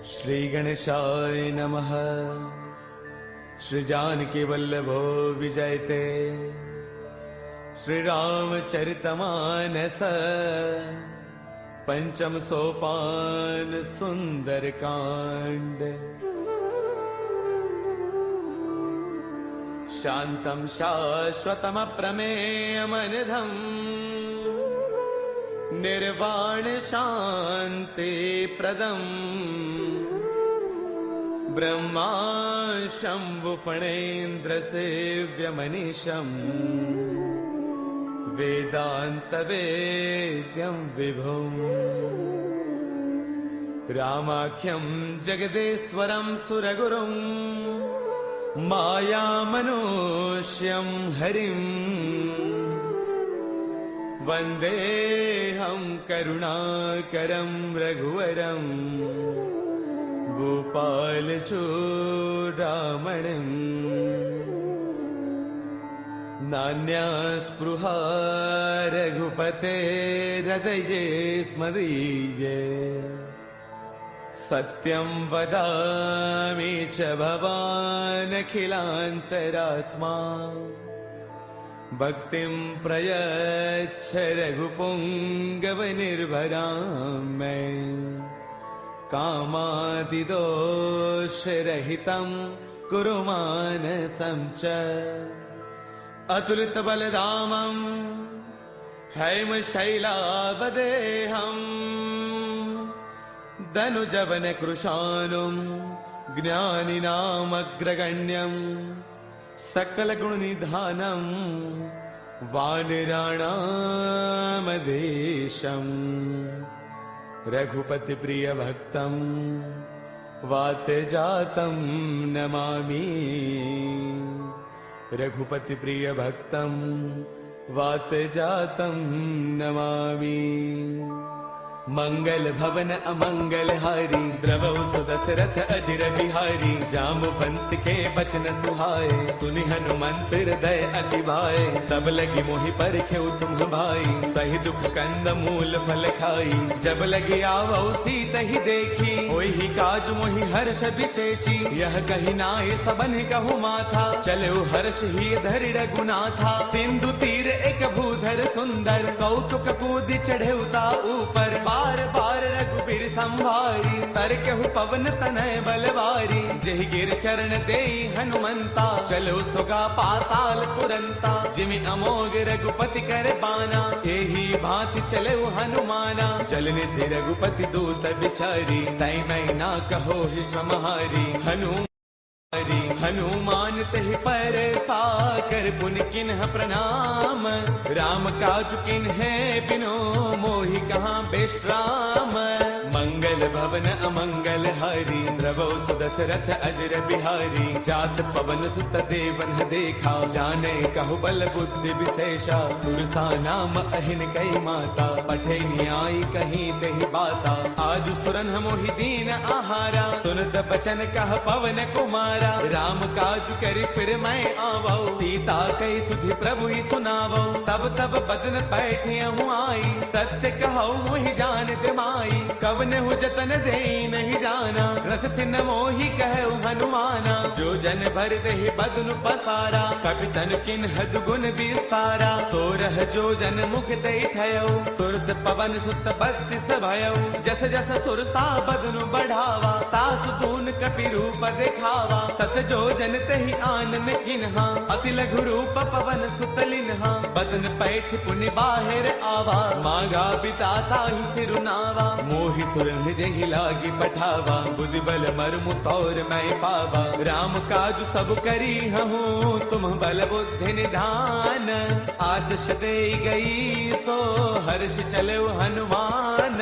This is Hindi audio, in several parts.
श्री गणेशाय नमः। श्री जानकी वल्लभो विजयते। श्री रामचरितमानस पंचम सोपान सुंदर कांड। शांतं शाश्वतम प्रमेयमनिधम् निर्वाण शांति प्रदम् ब्रह्मा शंभु फणेन्द्र सेव्यमनीशम् वेदांत वेद्यं विभुम् रामाख्यं जगदेश्वरं सुरगुरुं मायामनुष्यं हरिं वन्देऽहं करुणाकरं रघुवरं गोपालचूडामणिम्। नान्यास्पृहा रघुपतेर्हृदये स्मदीये। सत्यं वदामि च भवानखिलान्तरात्मा। भक्तिं प्रयच्छ रघुपुङ्गवनिर्भरां मे। कामादिदोषरहितं कुरु मानसं च। अतुलितबलधामं हैमशैलावदेहम् धनुजवनकृशानुं ज्ञानिनामग्रगण्यम् सकलगुणनिधानं वानराणामधीशम्। रघुपतिप्रियभक्तं वातजातं नमामि। रघुपतिप्रियभक्तं वातजातं नमामि। मंगल भवन अमंगल हारी द्रवौ सुदशरथ अजिर बिहारी। जाम्बुवंत के बचन सुहाए सुनि हनुमंत हृदय अति भाए। तब लगी मोहि परखेउ तुम भाई सही दुख कंद मूल फल खाई। जब लगी आवौ सीता ही देखी होई ही काज मोहि हर्ष विशेषी। यह कही नाय सबन कहु माथा चलो हर्ष ही धरि रघुनाथा। सिंधु तीर एक भूधर सुंदर कौतुक कूद चढ़ेउता ऊपर। बार बार रघुबीर संभारी तरकेहु पवन तनय बलवारी। जेहि गिर चरण देई हनुमंता चलो सुगा पाताल तुरंता। जिमि अमोघ रघुपति कर बाना एही भांति चले हनुमाना। जल निधि रघुपति दूत बिचारी तै मैं ना कहो ही समहारी। हनुमान तहि पर साकर पुन किन्ह प्रणाम। राम काज किन्हे बिनो मोहि कहाँ विश्राम। मंगल भवन अमंगल हारी द्रवौ सुदशरथ अजिर बिहारी। जात पवन सुत देवन देखा जाने कहु बल बुद्धि विशेषा। सुरसा नाम अहिन कई माता पठे न्याय कहीं तेहि बाता। आज सुरन मोहि दीन आहारा सुनत बचन कह पवन कुमारा। राम काज करि फिर मैं आवौ सीता कई सुधि प्रभु ही सुनावौ। तब तब बदन बैठियहु आई सत्य कहौ मोहि जानत माई। कवन हु जतन देई नहीं जाना रस सिन मोहि कहु हनुमाना। जो जन भर देहि बदनु पसारा कपितन किन्ह दुगुन विस्तारा। सोरह जो जन मुख देई ठयो तुरत पवन सुत बत्तीस भयौ। जस जस सुरसा बदनु बढ़ावा तासु तून कपि रूप देखावा। सत जो जन तेहि आनन किन्हा अति लघु रूप पवन सुत लिन्हा। बदन पैठ पुनि बाहिर आवा मांगा बिताता ही सिरुनावा। मोहि सुरन जेहि लागी पठावा बुद्धि बल मर्मु तौर मैं पावा। राम काज सब करी हूँ तुम बल बुद्धि निधान। आशीष दे गई सो हर्ष चलो हनुमान।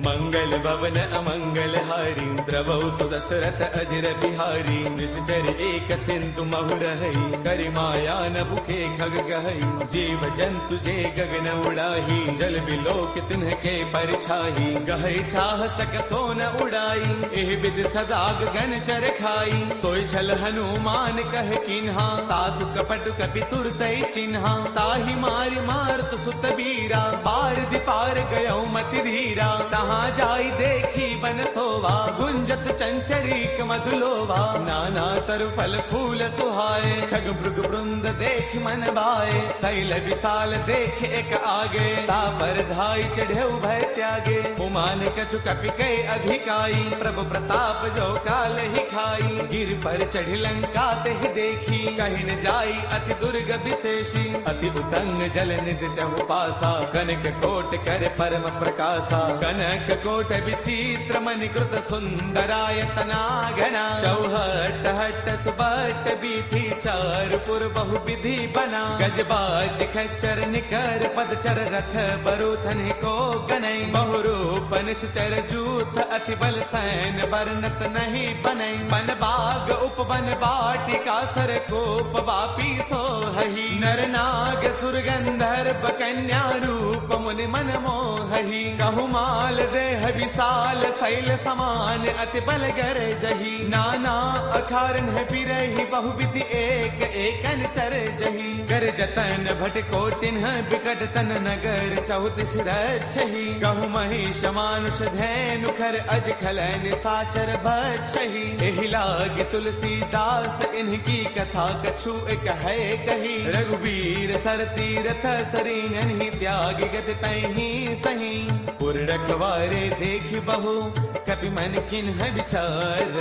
मंगल भवन अमंगल हारी द्रवौ सुदशरथ अजिर बिहारी। निश्चर एक सिंधु महु रहई करि माया न भुखे खग गहई। जीव जंतु जे गगन उड़ाही जल बिलोक तिन्ह के परछाही। गहई चाह सक सोन उड़ाई एह विद सदा गगन चर खाई। सोई छल हनुमान कह किन्हा तासु कपट कपि तुरतई चिन्हा। ताहि मारि मारत सुत बीरा पार दिपार गयो मति धीरा। जहाँ जाई देखी बन सोवा, गुंजत चंचरीक मधुलोवा। नाना तरु फल फूल सुहाए, खग भृग वृंद देख मन भाए। शैल विशाल देख एक आगे, तापर धाई चढ़े भय त्यागे। उमान कछु कपि कई अधिकाई, प्रभु प्रताप जो काल ही खाई। गिर पर चढ़ी लंका तेहि देखी, कहीं न जाई अति दुर्ग विशेषी। अति उतंग जल निध चहु पासा, कनक कोट कर परम प्रकाशा। कनक कोट विचित्र मणिकृत सुंदरायतना घना। चौहट हट सुबट बीथी, चार पुर बहु विधि बना। गजबाज खच्चर निकर पदचर, रथ बरुथन को गनई। बहुरूप निश्चर जूथ, अति बल सैन वर्णत नहीं बनई। बन बाग उपवन बाटिका, सर कोप वापी सोहहि। नर नाग सुर गंधर्व कन्या, रूप मुनि मन मोहहि। कहु माल देह विशाल, शैल समान अति बल गर जही। नाना अखारन बिरहि, बहुविधि एक एकन तर जही। कर जतन भट को तिन्ह, बिकट तन नगर चौतीस रक्षहि। कहु महिष मानुष धैनु, खर अज खलन साचर बछहि। एहि लाग तुलसीदास, इनकी कथा कछु एक है कही। रघुवीर सर तीरथ सरीन, त्याग गत पैही सही। पुर रखवारे देख बहु, कपि मन किन्ह विचार।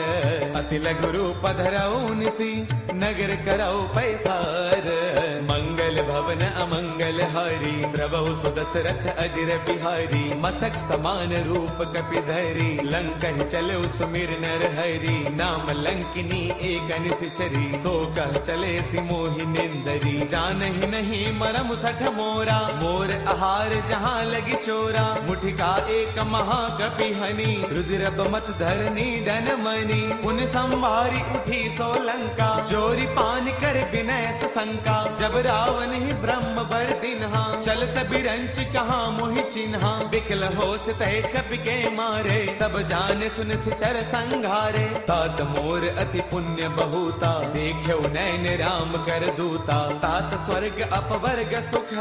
अति लघु रूप धरऊ निसी, नगर करऊ पैसार। मंगल भवन अमंगल हारी, द्रवहु सुदशरथ अजिर बिहारी। मसक समान रूप कपि धरी, लंकन चले सुमिर नर हरि। नाम लंकिनी एक निश्चरी, तो कह चले सि मोहि निंदरी। जानहि नहीं मरम सठ मोरा, मोर आहार जहाँ लगी चोरा। मुठिका एक महाकपि हनि, रुद्र मत धरनी डन मनी। उन संवारी उठी सो लंका, जोरी पान कर विनय शंका। जब रावण ही ब्रह्म बर दिन्हा, चलत बिरंच कहाँ मोहि चिन्हा। बिकल होश तय कपि के मारे, तब जाने सुन सिचर संघारे। तात मोर अति पुण्य बहुता, देख्यो नैन राम कर दूता। तात स्वर्ग अपवर्ग सुख,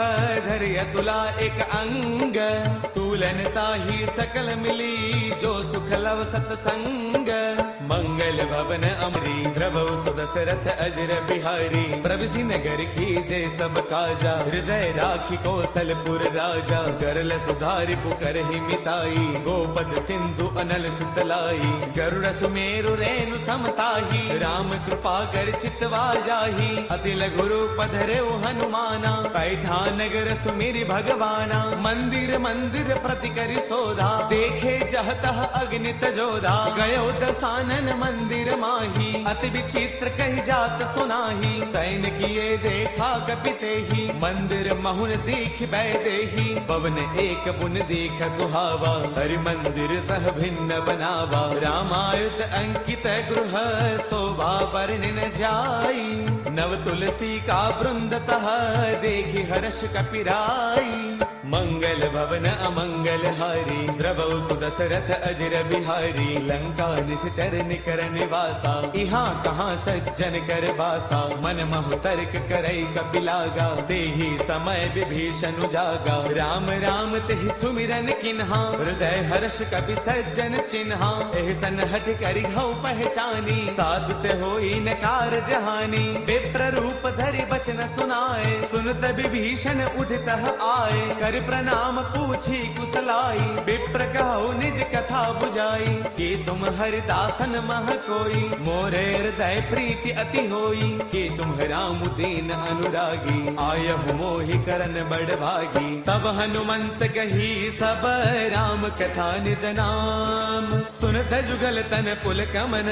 धर्य तुला एक अंग। तूलन ताही सकल मिली, जो सुख लव सतसंग। मंगल भवन अमरी, द्रवहु सुदशरथ अजिर बिहारी। प्रविशि नगर की जय सब काजा, हृदय राखी कौशलपुर राजा। गरल सुधारि पुकर ही मिताई, गोपद सिंधु अनल सुतलाई। गरुड़ सुमेरु रेणु समताही, राम कृपा कर चितवा जाही। अति लघु रूप धरऊ हनुमाना, पैठा नगर सुमिरि भगवाना। मंदिर मंदिर प्रति करि सोधा, देखे जहतः अग्नित जोधा। गयो दसानन मंदिर माही, अति विचित्र कही जात सुनाही। सैन किए देखा कपिते ही, मंदिर महुन दीख बैदेही। पवन एक पुन दीख सुहावा, हरि मंदिर तह भिन्न बनावा। रामायुध अंकित गृह, शोभा वर्णि न जाई। नव तुलसी का वृंद तह, देखि हर्ष कपिराई। मंगल भवन अमंगल हारी, द्रवहु सुदशरथ अजिर बिहारी। लंका निश्चर निकर निवासा, इहाँ कहाँ सज्जन कर बासा। मन महु तर्क करई कपिलागा, तेहि समय विभीषण जागा। राम राम तेहि सुमिरन किन्हा, हृदय हर्ष कपि सज्जन चिन्हा। एहि सन हठ करि हऊ पहचानी, साधु ते होई न कारज हानि। विप्र रूप धरि बचन सुनाए, सुनत विभीषण उठतः आए। कर प्रणाम पूछी कुशलाई, विप्र कहु निज कथा बुझाई। कि तुम हरिदासन मह कोई, मोरे हृदय प्रीति अति होई। कि तुम राम दीन अनुरागी, आयहु मोहि करन बड़ भागी। तब हनुमंत कही सब राम कथा निज नाम। सुनत जुगल तन पुल कमन,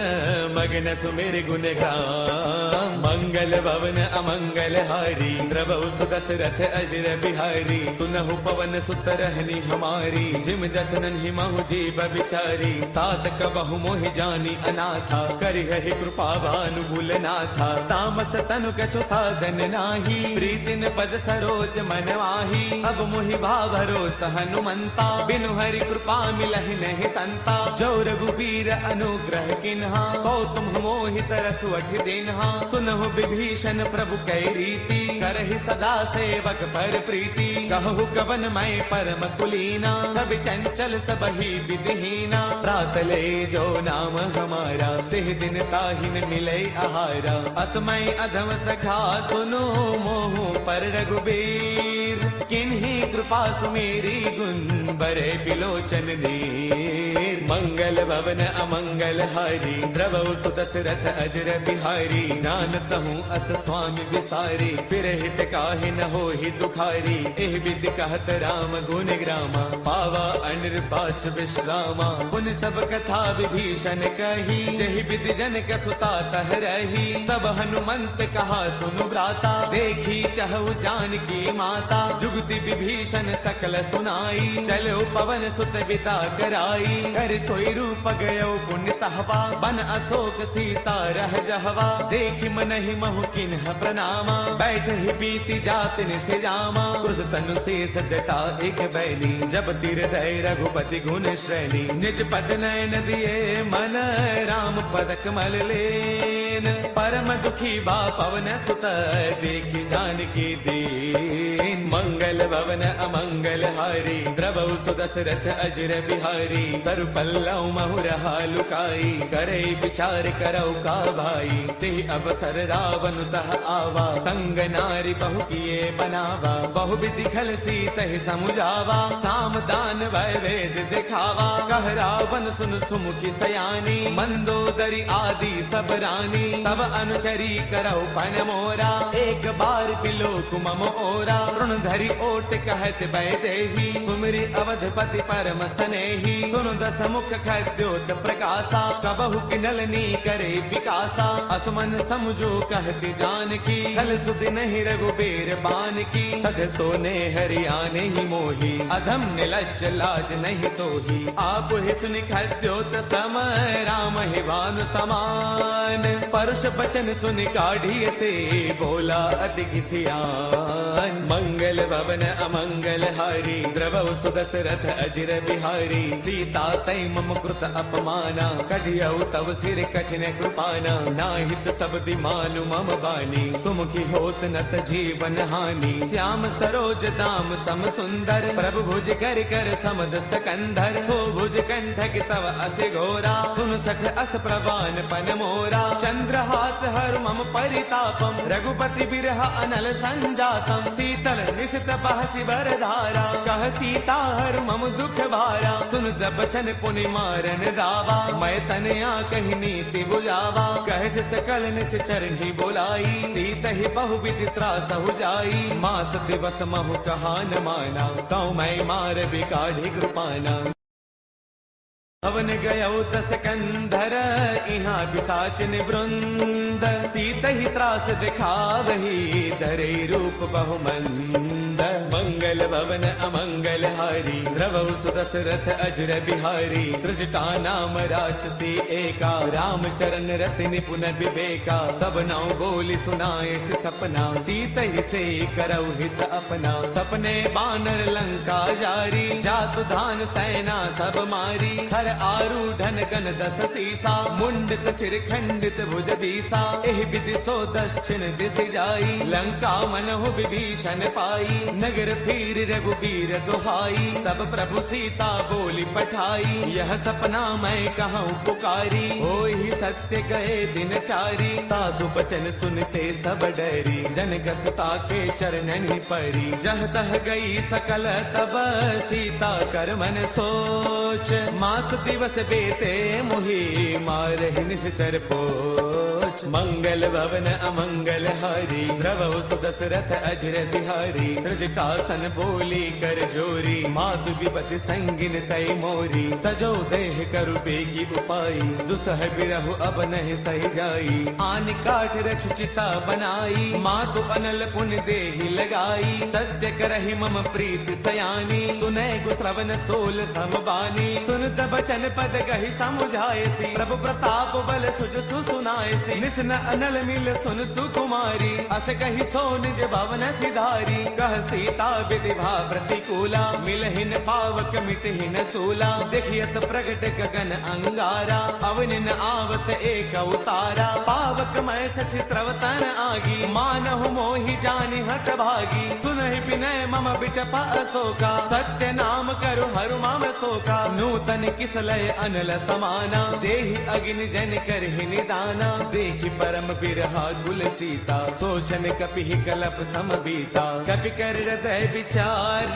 मगन सुमिर गुण गाम। मंगल भवन अमंगल हारी, द्रवहु सुदशरथ अजिर बिहारी। सुनहु पवन सुत रहनी हमारी, जिम जसनन ही महु जीव बिचारी। तात कबहु मोहि जानी अनाथा, करिहहि कृपा भानुकूल नाथा। तामस तनु कछु साधन नाही, प्रीतिन पद सरोज मन माही। अब मोहि भाभरोस हनुमंता, बिनु हरि कृपा मिलहि नहीं संता। जो रघुबीर अनुग्रह किन्हा, तो तुम मोहि तरसु अठि दिन्हा। सुनहु विभीषण प्रभु कै रीति, करहि सदा सेवक पर प्रीति। कहु श्रवण मय परम कुलीना, सब चंचल सब ही विधिहीना। प्रातले जो नाम हमारा, तिह दिन ताहिन मिले आहारा। असमय अधम सखा सुनो, मोहु पर रघुबीर। किन्हीं कृपा सुमेरी, गुण बरे बिलोचन नीर। मंगल भवन अमंगल हारी, द्रवौ सुदशरथ अजर बिहारी। जानत हूँ अस स्वामी विसारी, फिर हित काहे न हो ही दुखारी। एह विधि कहत राम गुण ग्रामा, पावा अनिर्वाच विश्रामा। पुन सब कथा विभीषण कही, जहि विधि जनक सुता तह रही। तब हनुमंत कहा सुनु भ्राता, देखी चहु जानकी माता। जुगति विभीषण सकल सुनाई, चलो पवन सुत बिता कराई। कर सोई रूप गयो पुण्य तहवा, बन अशोक सीता रह जहवा। देखि मनहि महु किन्ह प्रणामा, बैठ ही बीती जात निसे जामा। क्रुश तनु शेष जटा एक बैली, जब तिर दय रघुपति गुण श्रेणी। निज पद नयन दिए मन, राम पद कमल लेन। परम दुखी बा पवन सुत, देखि जानकी दीन। मंगल भवन अमंगल हारी, द्रवौ सुदशरथ अजर बिहारी। तरु पल्लव महुरहा लुकाई, करे विचार करौ का भाई। तिह अवसर रावण तह आवा, संग नारी बहु किए बनावा। बहु विधि खल सीतहि समुझावा, साम दान वै वेद दिखावा। कह रावण सुन सुमुखी सयानी, मंदोदरी आदि सब रानी। तब अनुचरी करौ पन मोरा, एक बार बिलोक मम ओरा। ऋण धरि ओट कहत वैदेही, सुमिरि अवधपति परम स्नेही। सुन दस मुख खद्योत प्रकाशा, कबहु किनलनी करे विकासा। असमन समझो कहती जानकी, खल सुधि नहीं रघुबीर बान की। सध सोने हरियाने ही मोही, अधम निलज्ज लाज नहीं तोही। आप ही सुनि खद्योत सम, राम ही भानु समान। परुष बचन सुनि काढ़िए से, बोला अति किसियान। मंगल भवन अमंगल हारी, द्रवौ सुदशरथ अजर बिहारी। सीता तै मम कृत अपमाना, कढ़ियौ तव सिर कठिन कृपाना। नाहित सब मानु मम बानी, सुमुखी होत नत जीवन हानि। श्याम सरोज दाम सम सुंदर, प्रभु भुज कर कर समदस्त कंधर। सो भुज कंठक तव अति घोरा, सुन सठ अस प्रवान पन मोरा। चंद्रहास हर मम परितापम, रघुपति बिरह अनल संजातम। शीतल निशित बहसि बरधारा, कह सीता हर मम दुख भारा। सुन बचन पुनि मारन दावा, मैं तनया कही नीति बुझावा। कह सकल निस चरणी बोलाई, सीत ही बहु विधि त्रास हो जाई। मास दिवस महु कहा न माना, कौ मैं मार बिकाढ़ी कृपाना। अवन गयो दस कंधर, इहाँ पिशाचिन वृंद। सीत ही त्रास दिखावही, धरे रूप बहुमंद। मंगल भवन अमंगल हारी, द्रवौ सुदशरथ अजर बिहारी। त्रिजटा नाम राक्षसी एका, राम चरण रति निपुण विवेका। सब नौ बोली सुनाए सपना, सीत ही से करौ हित अपना। सपने बानर लंका जारी, जातु धान सेना सब मारी। हर आरूढ़न गण दस सीसा, मुंडित सिर खंडित भुज दीसा। एहि विधि सो दक्षिण दिश जाई, लंका मनहु विभीषण पाई। नगर फिर रघुबीर दुहाई, तब प्रभु सीता बोली पठाई। यह सपना मैं कहूँ पुकारी, होई सत्य गए दिन चारी। तासु बचन सुनते सब डरी, जनक सुता के चरणन परी। जह तह गई सकल तब, सीता कर मन सोच। मास दिवस बेते मुहि, मारहि निश्चर पोच। मंगल भवन अमंगल हारी, द्रवौ सुदशरथ अजर बिहारी। त्रिजटासन बोली कर जोरी, मातु विपति संगिन तय मोरी। तजो देह करु बेगी उपाई, दुसह बिरहु अब नहीं सही जाई। आन काठ रछ चिता बनाई, मातु अनल पुन देहि लगाई। सत्य करहि मम प्रीति सयानी, सुनै गो श्रवण सोल समबानी। सुन बचन पद कहि समुझायसी, प्रभु प्रताप प्रताप बल सुजसु सुनाए सी निस न अनल मिल सुन सुकुमारी अस कही सो निज भवन सिधारी कह सीता विधिभा प्रतिकूला मिलहिन पावक मिटहिन सूला देखियत प्रगट गगन अंगारा अवनिन आवत एक उतारा पावक मैं शशि त्रवतन आगी मानहु मोहि जानि हत भागी सुनहि विनय मम बिटप अशोका सत्य नाम करु हरु मम शोका नूतन किसलय अनल समाना देहि अग्नि जन करहि निदाना देखि परम बिरहा कुल सीता सोचन कपि कलप सम बीता कपि कर हृदय विचार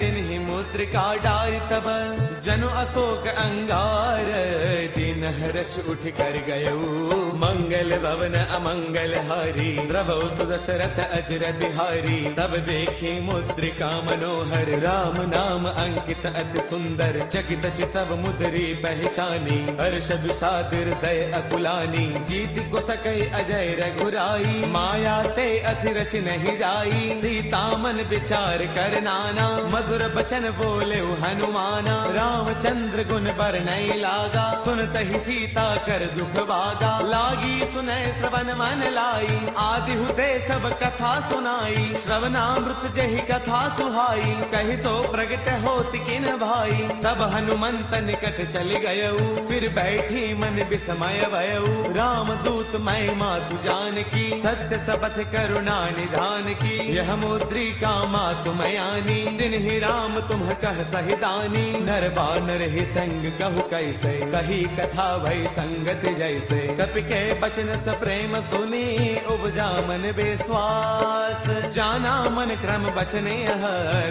तिन्हि मुद्रिका डारि तब जनु अशोक अंगार दिन हर्ष उठ कर गयऊ मंगल भवन अमंगल हारी द्रवौ सुदशरथ अजर बिहारी तब देखी मुद्रिका मनोहर राम नाम अंकित अति सुंदर चकित चितव मुद्री पहचानी हर्ष विषाद हृदय अकुलानी जीत को सकई अजय रघुराई माया ते असि रच नहीं जाई सीता मन विचार कर नाना मधुर बचन बोले हनुमाना रामचंद्र गुण बरनई लागा सुनत ही सीता कर दुख भागा लागी सुनय श्रवण मन लाई आदि हुते सब कथा सुनाई श्रवणामृत जहि कथा सुहाई कहि सो प्रगट होति किन भाई तब हनुमंत निकट चल गयऊ फिर बैठी मन विस्मय भयऊ राम दूत मैं मातु जान की सत्य सबथ करुणा निधान की यह मुद्रिका मातु मयानी दिन ही राम तुम कह सहिदानी नर बानर ही संग कहु कैसे कही कथा भई संगत जैसे कपि के बचन स प्रेम सुनी उपजा मन विश्वास जाना मन क्रम बचने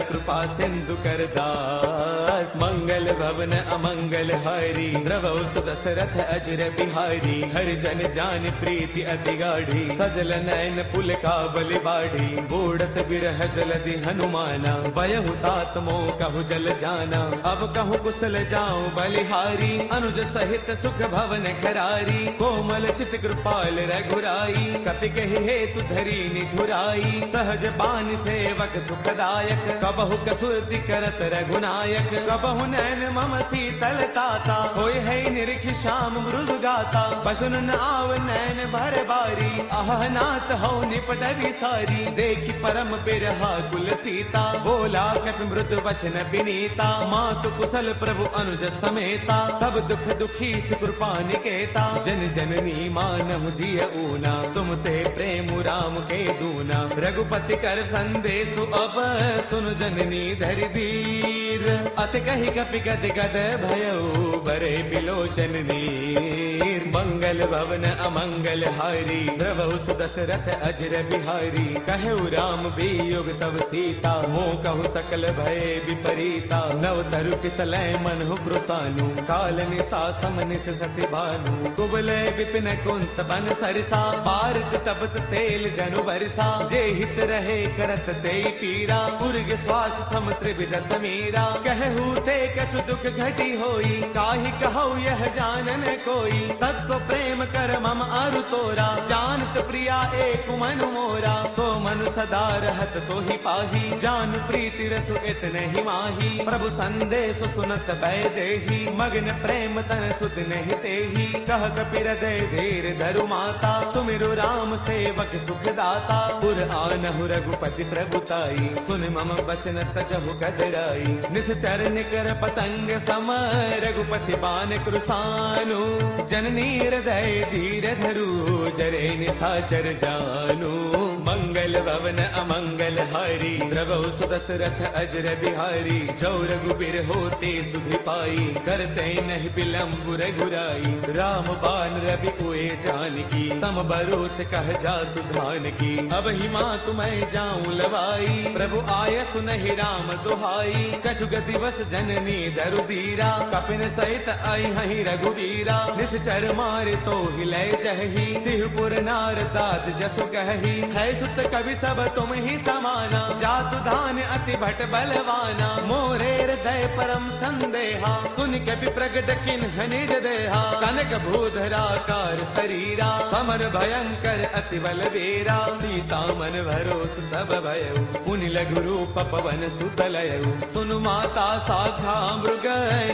कृपा सिंधु कर दास मंगल भवन अमंगल हारी द्रवौ सुदशरथ अजर बिहारी हर जन जान प्रीति अति गाढ़ी सजल नयन पुल का बलि बाढ़ी बूढ़त बिरह जलधि हनुमाना वयहु तात मोह कहु जल जाना अब कहूँ कुशल जाऊं बलिहारी अनुज सहित सुख भवन करारी कोमल चित कृपाल रघुराई कपि कहि हेतु धरी निधुराई सहज बान सेवक सुखदायक कबहु कसुरति करत रघुनायक कबहु नैन मम शीतल ताता होय है निरखि श्याम मृदु गाता पशुन न आव नैन भर बारी आह नाथ हो निपट विसारी देखि परम बिरहा कुल सीता बोला कपि मृदु वचन विनीता मातु कुशल प्रभु अनुज समेता तब दुख दुखी कृपा निकेता जन जननी मानहु जिय ऊना तुम ते प्रेम राम के दूना रघुपति कर संदेशु अब सुन जननी धरि धीर अत कही कपि गद गद भयऊ बरे बिलोचन नीर मंगल भवन अमंगल हारी द्रवौ सुदशरथ अजर बिहारी कहु राम वियोग तब सीता मोह कहु सकल भय विपरीता नव तरु किसलय मन हो प्रोसानु काल निसा समनिस ससि भानु कुबले विपिन कुंत बन सरसा पारत तपत तेल जनु बरसा जे हित रहे करत ते पीरा उर्ग श्वास सम त्रिविध समीरा कहू ते कछु दुख घटी होई काहि कहौ यह जानन कोई तत्व प्रेम कर मम अरु तोरा जानत प्रिया एक मनु मोरा सो मनु सदा रहत तो ही पाही जान प्रीति रसु इतने ही माही प्रभु संदेश सुनत भय देही मग्न प्रेम तन सुध नहीं तेही कह कपि हृदय धीर धरु माता सुमिरु राम सेवक सुख दाता पुर आनहु रघुपति प्रभुताई सुन मम वचन तजहु कदराई निश्चर निकर पतंग सम रघुपति बान कृसानु जननी हृदय धीर धरु जरे निशाचर जानु मंगल भवन अमंगल हारी द्रवौ सुदशरथ अजर बिहारी जो रघुबीर होते सुधि पाई करते नहीं विलम्ब रघुराई राम बान रवि उए जानकी तम बरोत कह जातु धान की अब ही माँ तुम्हें जाऊं लवाई प्रभु आय सुनहि राम दुहाई कछु दिवस जननी दरु दीरा कपिन सहित आई हहि रघुवीरा निश्चर मार तो हिले जही तिहुपुर नार दाद जसु कही है सुत कवि सब तुम ही समाना, जातु धान अति भट बलवाना, मोरे हृदय परम संदेहा, सुन कवि प्रगट किन्ह निज देहा, कनक भूधराकार शरीरा, समर भयंकर अति बलवीरा, सीता मन भरोस तब भयउ, पुनि लघु रूप पवन सुत लयउ, सुनु माता शाखा मृग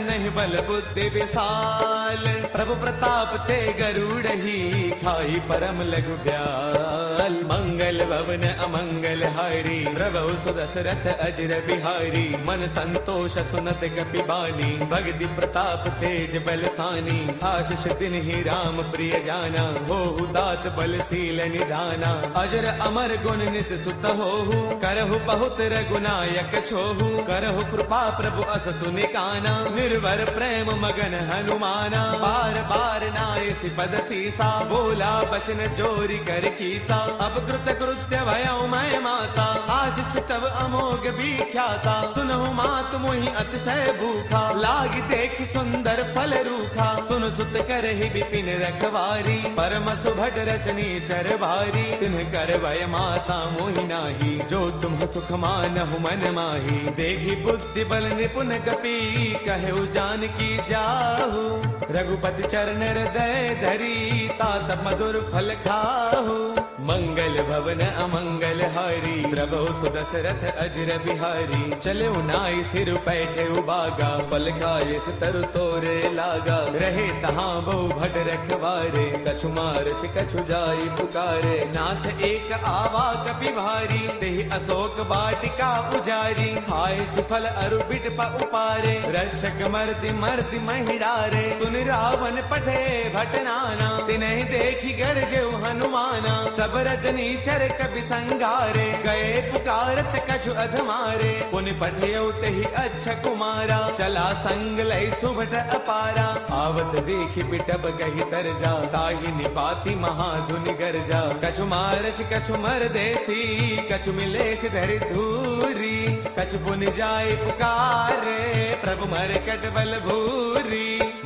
नहीं बल बुद्धि विशाल, प्रभु प्रताप ते गरुड़ही, खाई परम लघु ब्याल, मंगल भवन अमंगल हारी, प्रभु सुदशरथ अजर बिहारी, मन संतोष सुनत कपि बानी, भगति प्रताप तेज बलसानी, आशीष दिन ही राम प्रिय जाना, होहु दात बलशील निधाना, अजर अमर गुण नित सुत होहु, करहु बहुत रघुनायक छोहु, करहु कृपा प्रभु अस सुनिकाना, निर्भर प्रेम मगन हनुमाना, बार बार नाय पद सीसा, बोला बसन जोरी कर कीसा, अब कृत कृत्य भयउ मैं माता, आशीष तब अमोघ विख्याता, सुनहु मात मोहि अतिशय भूखा, लागी देख सुंदर फल रूखा, सुन सुत करहि विपिन रखवारी, परम सुभट रचनी चर भारी, तिन्ह कर भय माता मोहि नाही, जो तुम सुख मानहु मन माही, देखी बुद्धि बल निपुण कपि, कहु जानकी जाहु, रघुपति चरण हृदय धरी, तात मधुर फल खाहु, मंगल भवन अमंगल हारी, प्रभु सुदशरथ अजर बिहारी, चले नाई सिर पैठे उबागा, फल खाए तरु तोरे लागा, रहे तहाँ बहु भट रखवारे, कछु मारस कछु जाई पुकारे, नाथ एक आवा कपि भारी, तेहि अशोक वाटिका उजारी, खाए फल अरु बिट उपारे, रक्षक मर्दि मर्दि महिडारे, सुन रावण पठे भटनाना, तिन्हि देखी गरजेउ हनुमाना, सब रजनी चर कपि संगारे, गए पुकारत कछु अधमारे, पुन पठयउ तेहि अच्छा कुमारा, चला संग लय सुभट अपारा, आवत देखि बिटप गहि तरजा, ताहि निपाति महाधुनि गरजा, कछु मारच कछु मर देसी, कछु मिलेस धरि धूरी, कछु पुनि जाय पुकारे, प्रभु मरकट बल भूरी,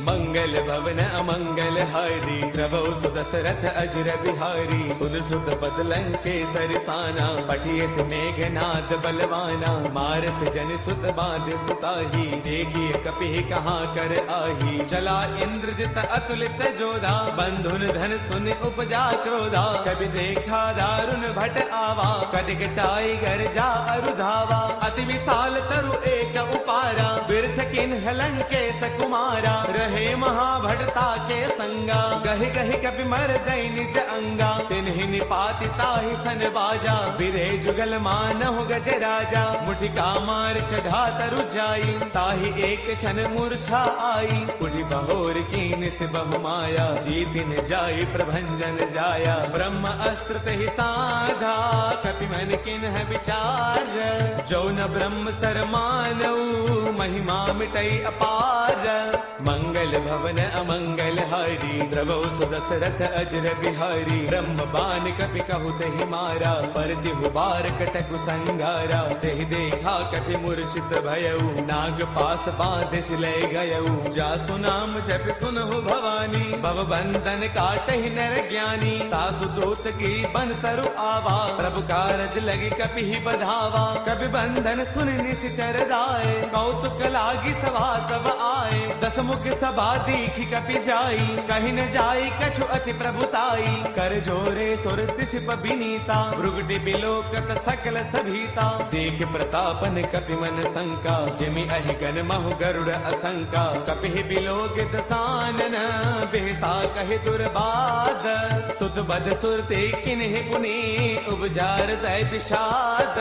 मंगल भवन अमंगल हारी, प्रभु सुदशरथ अजर बिहारी, सुन सुत बदलं के सरसाना, पठिए से मेघनाद बलवाना, मारस जन सुत बांध सुताही, देखिए कपि कहाँ कर आही, चला इंद्रजित अतुलित जोधा, बंधुन धन सुन उपजा क्रोधा, कभी देखा दारुण भट आवा, कटक टाइगर जा अरुधावा, अति विशाल तरु एक उपारा, बिरथ किन्ह लंकेश कुमारा, रहे महाभटता के संगा, गहि गहि कपि मर गई निज अंगा, तिन्हि निपाति ताहि सन बाजा, बिरे जुगल मानहु गज राजा, मुठिका मार चढ़ा तरु जाई, ताहि एक क्षण मूर्छा आई, उठि बहोर कीन से बहु माया, जीतिन जाई प्रभंजन जाया, ब्रह्म अस्त्र तेहि साधा, कपि मन किन्ह विचार, जो न ब्रह्म सर मानऊ, महिमा मिटई अपार, मंगल भवन अमंगल हारी, प्रभु सुदशरथ अजर बिहारी, ब्रह्म बान कपि कहु तेहि मारा, परतिहु बार कटकु संगारा, तेहि देखा कपि मूर्छित भयउ, नाग पास बांधे सिलय गयउ, जासु नाम जप सुनहु भवानी, भव बंधन काटहि नर ज्ञानी, तासु दूत की बन तरु आवा, प्रभु कारज लगी कपि ही बधावा, कपि बंधन सुन निश्चर दाए, कौतुक लागी सभा सब आए, दस मुख सभा दीखि कपि जाई, कहि न जाई कछु अति प्रभुताई, कर जोरे सुर तिसिप बिनीता, भृगुटि बिलोकत सकल सभीता, देख प्रतापन कपि मन शंका, जिमि अहिगन महु गरुड़ असंका, कपि बिलोकित सानन, बेहसा कहि दुर्बाद, सुत बद सुरते किन्हि पुनि, उपजार दय विषाद,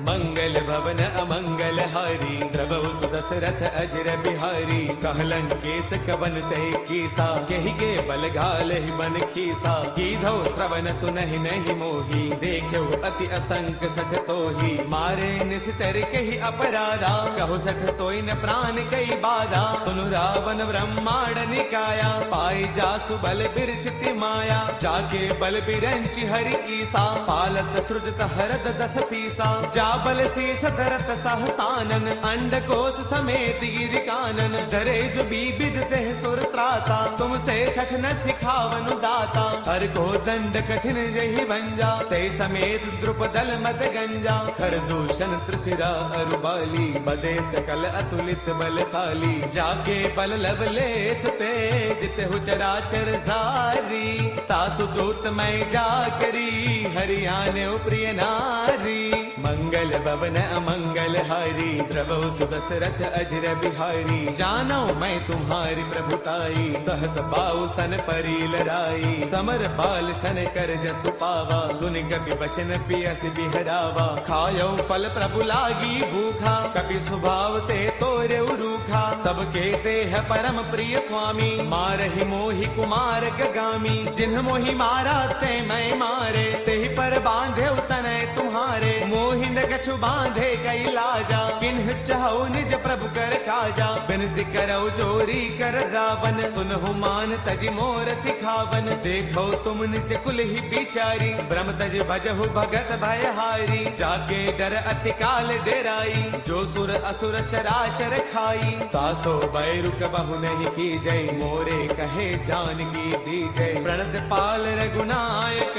मंगल भवन अमंगल हारी, प्रभु सुदशरथ अजर बिहारी, कहलन केस कवन तय कीसा, केहि के बल घाल ही बन कीसा, कीधौ श्रवण सुनहि नहीं मोही, देखो अति असंक सठ तोही, मारे निश्चर कहि अपराधा, कहु सठ तोई न प्राण कई बाधा, सुनु रावण ब्रह्मांड निकाया, पाई जासु बल बिरचिति माया, जाके बल बिरंचि हरि ईसा, पालत सृजत हरत दस सीसा, जा बल शीस धरत सहसानन, अंड कोश समेत गिरि कानन, धरे जुबी विदते सुर त्राता, तुमसे कठिन सिखावनु दाता। हर को दंड कठिन जही भंजा, ते समेत द्रुपदल मद गंजा। खर दूषण त्रिशिरा अरुबाली, बदे सकल अतुलित बलशाली। जाके बल लवलेस ते, जित हो चराचर सारी। तासु दूत मैं जा करी, हरियाणे प्रिय नारी। मंगल भवन अमंगल हारी, द्रवौ सुदशरथ अजर बिहारी। जानो मैं तुम्हारी प्रभुताई, सहस पाऊ सन परी लड़ाई। समर बाल सन कर जसु पावा, सुन कपि बचन पियस बिहरावा। खायो फल प्रभु लागी भूखा, कपि स्वभाव ते तोरे रूखा। सबके ते है परम प्रिय स्वामी, मारहि मोहि कुमार गगामी। जिन्ह मोहि मारा ते मैं मारे, तेहि पर बांधे तनय तुम्हारे। मोहि न कछु बांधे कई लाजा, किन्ह चाहु निज प्रभु कर काजा। बिनती करौ जोरी कर रावण, सुनहु मान तजि मोर सिखावन। देखो तुम निज कुल ही बिचारी, ब्रह्म तज भजहु भगत भयहारी। जाके डर अति काल डेराई, जो सुर असुर चराचर खाई। तासो बैरु कबहु नहीं की जय, मोरे कहे जानकी दीजय। प्रणत पाल रघुनायक,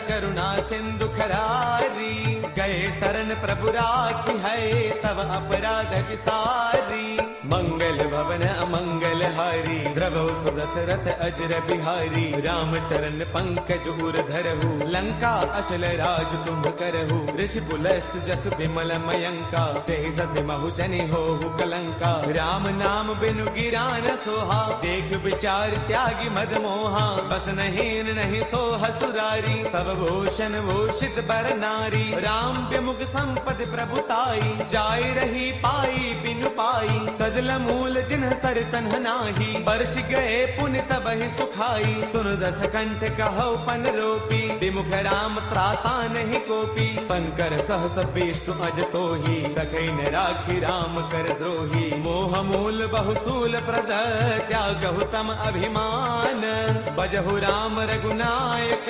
करुणा सिंधु खरारी। गए शरण प्रभु राखी है, तब अपराध विसारी। मंगल भवन अमंगल हारी, द्रवौ सुदशरथ अजर बिहारी। रामचरण पंकज उर धरहु, लंका अशल राज तुम करहु। ऋषि पुलस्त जस विमल मयंका, तेहि सति महु जनि होहु कलंका। राम नाम बिनु गिरा न सोहा, देख विचार त्यागी मद मोहा। बस नहीं सोह सुरारी, सब भूषण भूषित बर नारी। राम विमुख संपद प्रभुताई, जाय रही पाई बिनु पाई। सजल मूल जिन्ह सर तन्ह नाही, बरस गए पुण्य तबहि सुखाई। सुन दस कंठ कहौ पन रोपी, विमुख राम त्राता नहीं कोपी। शंकर सहस विष्णु अज तोहि, सखै न राखी राम कर द्रोही। मोह मूल बहुसूल प्रद, त्यागहु तम अभिमान। बजहु राम रघुनायक,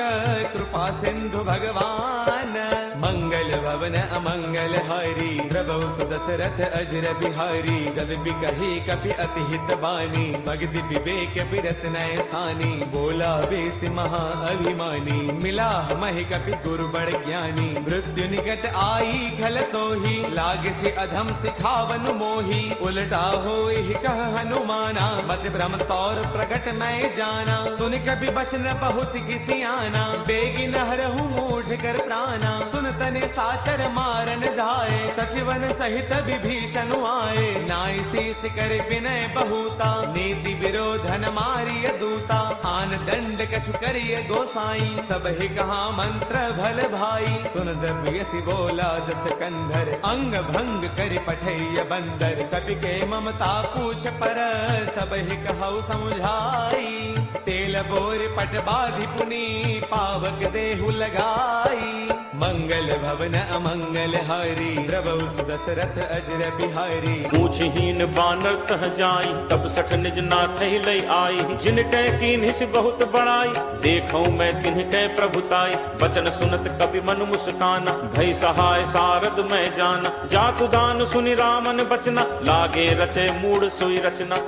कृपा सिंधु भगवान। मंगल भवन अमंगल हारी, द्रवौ सुदशरथ अजर बिहारी। जब बिकहि कपि अति हित बानी, भगति विवेक बिरत नय सानी। बोला बेस महा अभिमानी, मिला महि कपि गुरु बड़ ज्ञानी। मृत्यु निकट आई खल तोहि, लागे से अधम सिखावन मोहि। उलटा होहि कह हनुमाना, मत भ्रम तौर प्रगट मैं जाना। सुन कपि बचन बहुत किसियाना, बेगी नहरहु मूढ़ कर प्राणा। सुन तने साचर मारन धाये, सचिवन सहित विभीषण आए। नाई शीस कर विनय बहुता, नीति विरोधन मारिय दूता। आन दंड कछु करिय गोसाई, सब ही कहा मंत्र भल भाई। सुन दबियसि बोला दस कंधर, अंग भंग कर पठैय बंदर। कपि के ममता पूछ पर, सब ही कहु समुझाई। तेल बोर पट बाधि पुनी, पावक देहु लगाई। मंगल भवन अमंगल हारी, द्रवौ सुदशरथ अजर बिहारी। पूछहीन बानर तह जाई, तब सठ निज नाथ लय आई। जिन कै कीन्हिस बहुत बड़ाई, देखौ मैं तिन्ह कै प्रभुताई। बचन सुनत कपि मन मुस्काना, भय सहाय सारद मैं जाना। जातु दान सुनि रामन बचना, लागे रचे मूढ़ सोई रचना।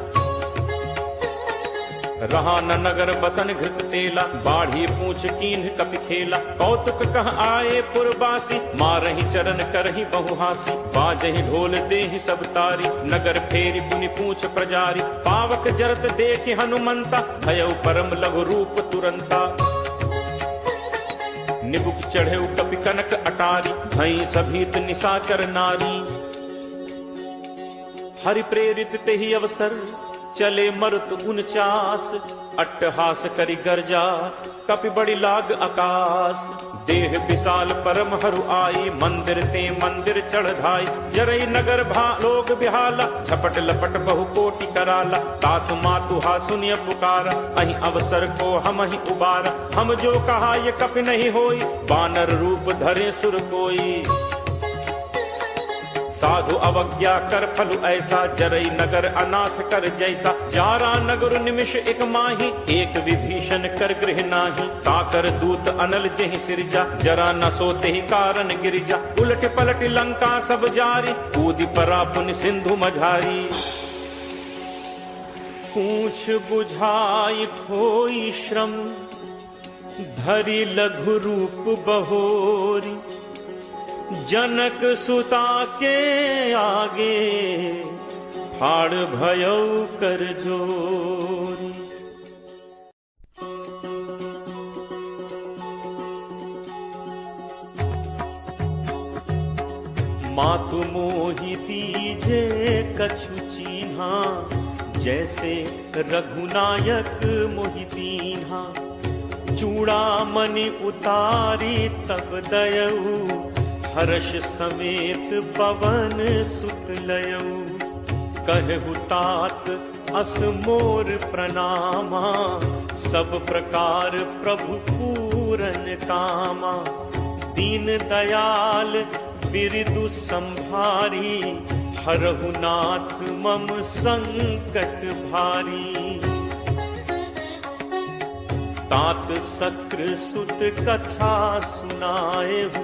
रहा न नगर बसन घृत तेला, बाढ़ी पूछ कीन्ह कपि खेला। कौतुक कह आए पुरबासी, मारहि चरण करहि बहुहासी। बाजहि ढोल देहि सब तारी, नगर फेरी पुनि पूछ प्रजारी। पावक जरत देखि हनुमंता, भयउ परम लघु रूप तुरंता। निबुक चढ़ेउ कपि कनक अटारी, भई सभीत निशाचर नारी। हरि प्रेरित तेहि अवसर, चले मरुत 49। अट्टहास करि गर्जा, कपि बड़ी लाग आकाश। देह विशाल परम हरु आई, मंदिर ते मंदिर चढ़ धाई। जरई नगर भा लोग बिहाला, झपट लपट बहु कोटि कराला। तातु मातु हा सुनिय पुकारा, अहि अवसर को हम ही उबारा। हम जो कहा ये कपि नहीं होई, बानर रूप धरे सुर कोई। साधु अवज्ञा कर फलु ऐसा, जरई नगर अनाथ कर जैसा। जारा नगर निमिष एक माही, एक विभीषण कर गृह नाही। ताकर दूत अनल जेहि सिरजा, जरा न सोते ही कारण गिरिजा। उलट पलट लंका सब जारी, कूदि परा पुनि सिंधु मझारी। पूछ बुझाई खोई श्रम, धरि लघु रूप बहोरी। जनक सुता के आगे, फाड़ भयौ कर जोरी। मातु मोहि दीजे कछु चीन्हा, जैसे रघुनायक मोहि दीन्हा। चूड़ामणि उतारी तब दयऊ, हर्ष समेत पवन सुत लयऊ। कहु तात अस मोर प्रणामा, सब प्रकार प्रभु पूरन कामा। दीन दयाल बिरदु संभारी, हरहु नाथ मम संकट भारी। तात सक्र सुत कथा सुनाएहु,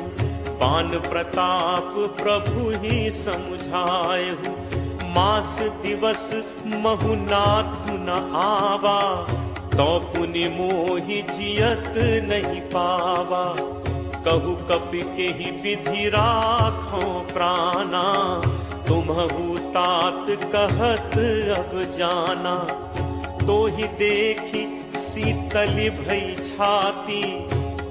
पान प्रताप प्रभु ही समुझाएहु। मास दिवस महु नाथ न आवा, तो पुनि मोहि जियत नहीं पावा। कहु कपि के ही विधि राखो प्राणा, तुम्हु तात कहत अब जाना। तो ही देखी शीतल भई छाती,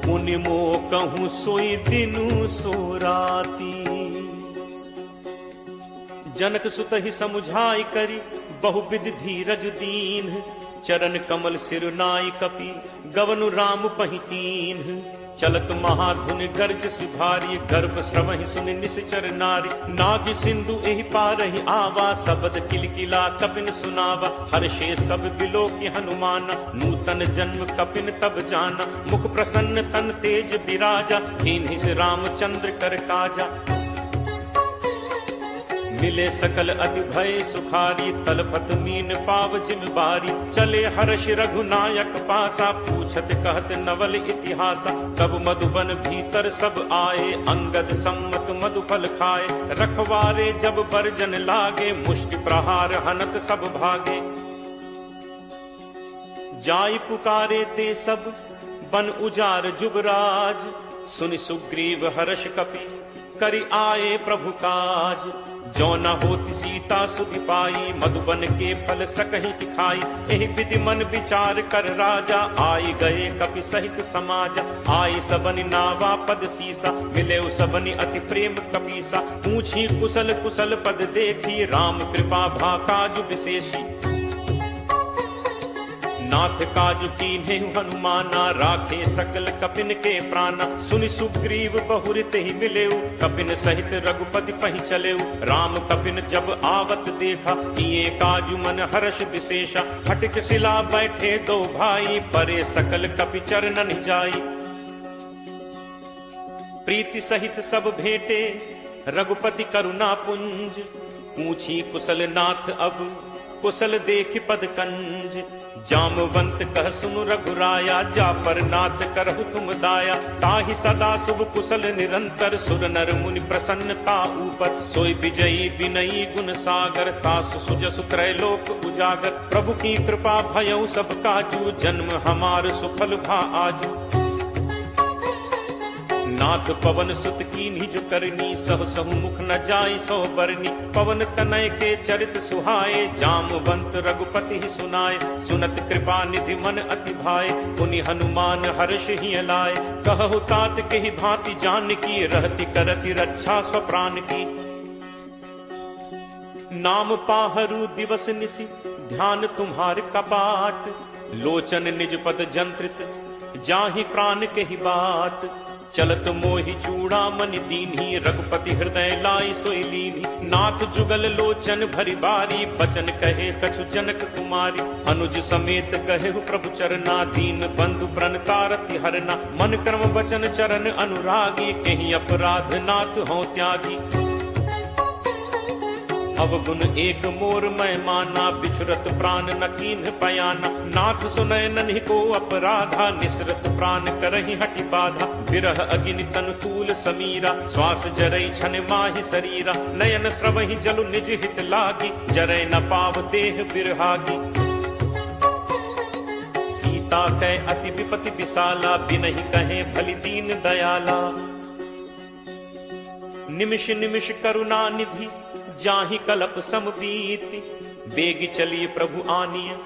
मुनि मो कहूँ सोई दिनु सो राती। जनक सुत ही समुझाई करी, बहुविध धीरज दीन। चरण कमल सिर नाई कपि, गवनु राम पहितीन। चलत महाधुन गर्ज सिभारी, गर्भ श्रवहि सुनि निश्चर नारी। नाग सिंधु एहि पारहि आवा, शब्द किलकिला कपिन सुनावा। हर्षे सब बिलोकि हनुमान, नूतन जन्म कपिन तब जाना। मुख प्रसन्न तन तेज विराजा, दीन्हि से रामचंद्र कर काजा। मिले सकल अति भय सुखारी, तलपत मीन पाव जिम बारी। चले हर्ष रघुनायक पासा, पूछत कहत नवल इतिहासा। तब मधुबन भीतर सब आए, अंगद सम्मत मधुफल खाए। रखवारे जब बरजन लागे, मुष्टि प्रहार हनत सब भागे। जाई पुकारे ते सब, बन उजार जुगराज। सुनि सुग्रीव हर्ष कपि, करि आए प्रभु काज। जो न होती सीता सुधि पाई, मधुबन के फल सकहि खाई। एहि विधि मन विचार कर राजा, आई गए कपि सहित समाज। आई सबनि नावा पद सीसा, मिले सबनि अति प्रेम कपीसा। पूछी कुशल कुशल पद देखी, राम कृपा भा काज विशेषी। नाथ काज कीन्हे हनुमाना, राखे सकल कपिन के प्राणा। सुनि सुग्रीव बहुरित ही मिलेऊ, कपिन सहित रघुपति पहि चलेऊ। राम कपिन जब आवत देखा, किए काजु मन हर्ष विशेषा। हटिक शिला बैठे दो भाई, परे सकल कपि चरणन जाई। प्रीति सहित सब भेंटे, रघुपति करुणा पुंज। पूछी कुशल नाथ अब, कुशल देख पद कंज। जामवंत कह सुनु रघुराया, जा पर नाथ करहु तुम दाया। ताहि सदा शुभ कुशल निरंतर, सुर नर मुनि प्रसन्नता ऊपर। सोई विजयी विनयी गुण सागर, तासु सुजसु त्रैलोक उजागर। प्रभु की कृपा भयउ सब काजू, जन्म हमार सुफल भा आजू। नाथ पवन सुत कीन्ही जो करनी, सह सहु मुख न जाई सो बरनी। पवन तनय के चरित सुहाए, जामवंत रघुपति ही सुनाए। सुनत कृपा निधि मन अति भाए, पुनि हनुमान हर्ष ही लाए। कहु तात के ही भांति जान की, रहति करति रक्षा स्वप्राण की। नाम पाहरु दिवस निशि, ध्यान तुम्हार कपाट। लोचन निज पद जंत्रित, जाहि प्राण के ही बाट। चलत मोहि चूड़ामणि दीन्ही, रघुपति हृदय लाई सोई लीन्ही। नाथ जुगल लोचन भरी बारी, बचन कहे कछु जनक कुमारी। अनुज समेत कहेहु प्रभु चरना, दीन बंधु प्रण तारति हरना। मन कर्म वचन चरण अनुरागी, कहीं अपराध नाथ हो त्यागी। अवगुण एक मोर मैं माना, बिछुरत प्राण न कीन्ह पयाना। नाथ सुनय नन्हि को अपराधा, निसरत प्राण करहि हटि बाधा। विरह अगिनि तन तूल समीरा, श्वास जरई छन माहि शरीरा। नयन स्रवहि जलु निज हित लागी, जरय न पाव देह बिरहागी। सीता कै अति विपति विशाला, बिनहि कहे भली दीन दयाला। निमिष निमिष करुणा निधि, जाहि कलप सम बीति, बेगी चलिए प्रभु आनिय,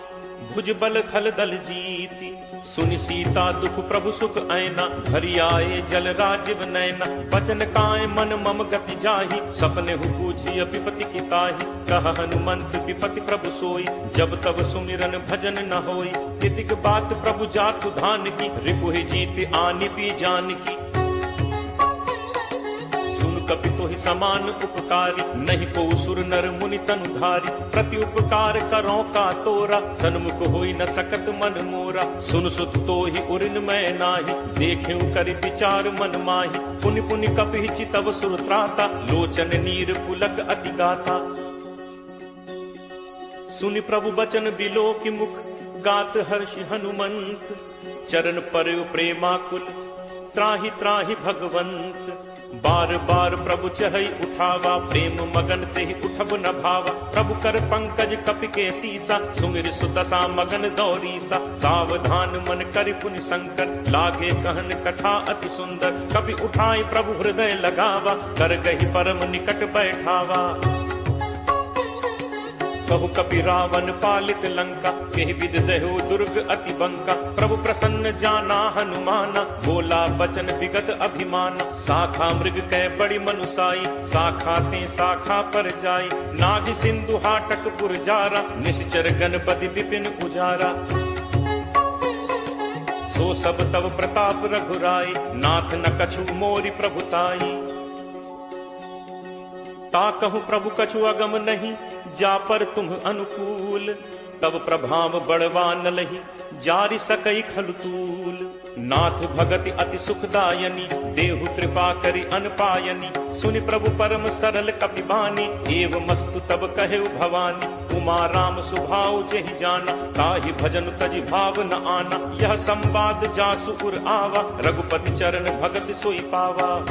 भुज बल खल दल जीति। सुनि सीता दुख प्रभु सुख ऐना, भरी आए जल राजीव नैना। बचन काय मन मम गति जाहि, सपने हु बूझिय विपति की ताहि। कह हनुमंत विपति प्रभु सोई, जब तब सुमिरन भजन न होई। तितिक बात प्रभु जातु धान की, रिपुहि जीत आनि पी जान की। कपि तोहि समान उपकारी, नहीं को सुर नर मुनि तनुधारी। प्रति उपकार करो का तोरा, सन्मुख होई न सकत मन मोरा। सुन सुत तोहि उरिन मैं नाही, देखिउ करि विचार मन माही। पुनि पुनि कपि चितव सुर त्राता, लोचन नीर पुलक अति गाथा। सुनि प्रभु बचन बिलो की मुख, गात हर्षि हनुमंत। चरण पर प्रेमाकुल, त्राहि त्राहि भगवंत। बार बार प्रभु चहई उठावा, प्रेम मगन तेहि उठब न भावा। प्रभु कर पंकज कपि के सीसा, सुमिर सुदशा मगन दौरीसा। सावधान मन करि पुनि शंकर, लागे कहन कथा अति सुंदर। कपि उठाई प्रभु हृदय लगावा, कर गहि परम निकट बैठावा। कहु कपि रावण पालित लंका, केहि विध दहु दुर्ग अति बंका। प्रभु प्रसन्न जाना हनुमाना, बोला बचन विगत अभिमाना। शाखा मृग कै बड़ी मनुसाई, शाखा ते शाखा पर जाई। नाग सिंधु हाटक पुर जारा, निश्चर गणपति विपिन उजारा। सो सब तव प्रताप रघुराई, नाथ न कछु मोरि प्रभुताई। ताकहु प्रभु कछु अगम नहीं, जा पर तुम अनुकूल। तब प्रभाव बड़वा नलहि, जारि सकई खलतूल। नाथ भगति अति सुखदायनी, देहु कृपा करि अनपायनी। सुनि प्रभु परम सरल कपिबानी, एव मस्तु तब कहेउ भवानी। उमा राम सुभाव जेहि जाना, ताहि भजन तजि भाव न आना। यह संवाद जासु उर आवा, रघुपति चरण भगत सोई पावा।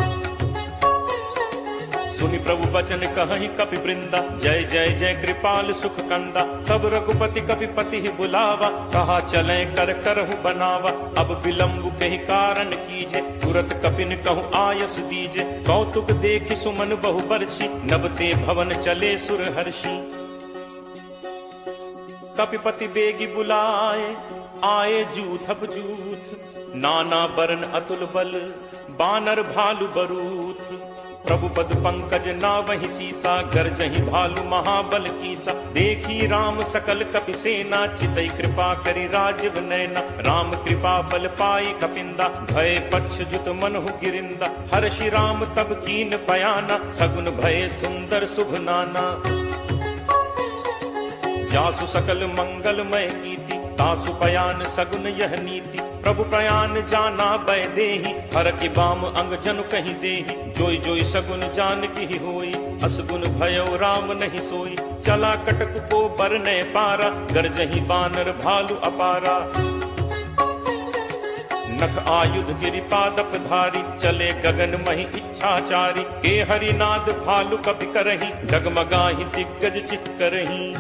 सुनि प्रभु बचन कहहि कपि वृंदा, जय जय जय कृपाल सुख कंदा। तब रघुपति कपिपति ही बुलावा, कहा चले कर करहु बनावा। अब विलंब कहि कारण कीजे, तुरत कपिन कहु आयस दीजे। कौतुक देखि सुमन बहु बरछी, नबते भवन चले सुर हर्षि। कपिपति बेगी बुलाए, आए जूथप जूथ। नाना बरन अतुल बल, बानर भालु बरूथ। प्रभु पद पंकज नावहि सीसा, गर्जहि भालु महाबल कीसा। देखी राम सकल कपि सेना, चितई कृपा करि राजीव नैना। राम कृपा बल पाई कपिंदा, भय पक्ष जुत मनहु गिरिंदा। हर्षि राम तब कीन बयाना, सगुन भय सुंदर शुभ नाना। जासु सकल मंगलमय कीति, तासु पयान सगुन यह नीति। प्रभु प्रयान जाना बै देहि, हर की बाम अंग जनु कहीं देहि। जोई जोई सगुन जान की होई, असगुन भयो राम नहीं सोई। चला कटक को बरने पारा, गरजहि बानर भालु अपारा। नख आयुध गिरि पादप धारी, चले गगन महि इच्छाचारी। के हरिनाद भालु कपि करहि, डगमगाहि दिग्गज चित्करहि।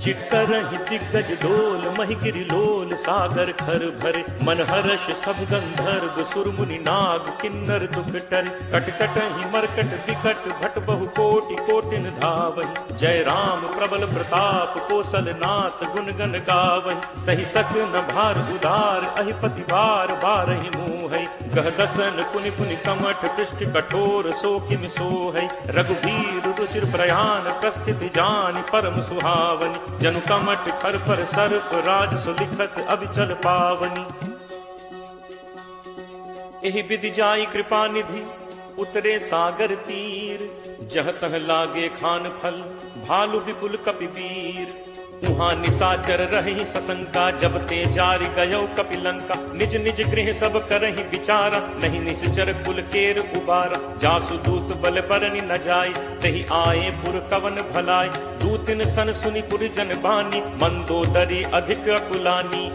चित्करहि दिग्गज डोल, महि गिरि लोल सागर खर भरे। मन हर्ष सब गंधर्व सुर मुनि नाग, किन्नर दुख टरे। कट कटहि मरकट विकट, भट बहु कोटि कोटिन धावहि। जय राम प्रबल प्रताप, कौशल नाथ गुण गण गावहि। सही सक न भार उदार, अहिपति बार बारहि मुँहै। गह दसन पुनि पुनि कमठ, पृष्ठ कठोर सो किम सोहै। रघुबीर रुचिर प्रयाण, प्रस्थिति जानि परम सुहावनी। जनु कमठ खर पर सर्प, राज सुलिखत अविचल पावनी। एहि विधि जाई कृपा निधि, उतरे सागर तीर। जह तह लागे खान फल, भालु विपुल कपि वीर। उहाँ निशाचर रहि सशंका, जब ते जारि गयो कपिलंका। निज निज गृह सब करहि विचारा, नहीं निश्चर कुल केर उबारा। जासु दूत बल बरनि न जाय, तहि आए पुर कवन भलाय। दूतिन सन सुनि पुर जन बानी, मंदोदरी अधिक अकुलानी।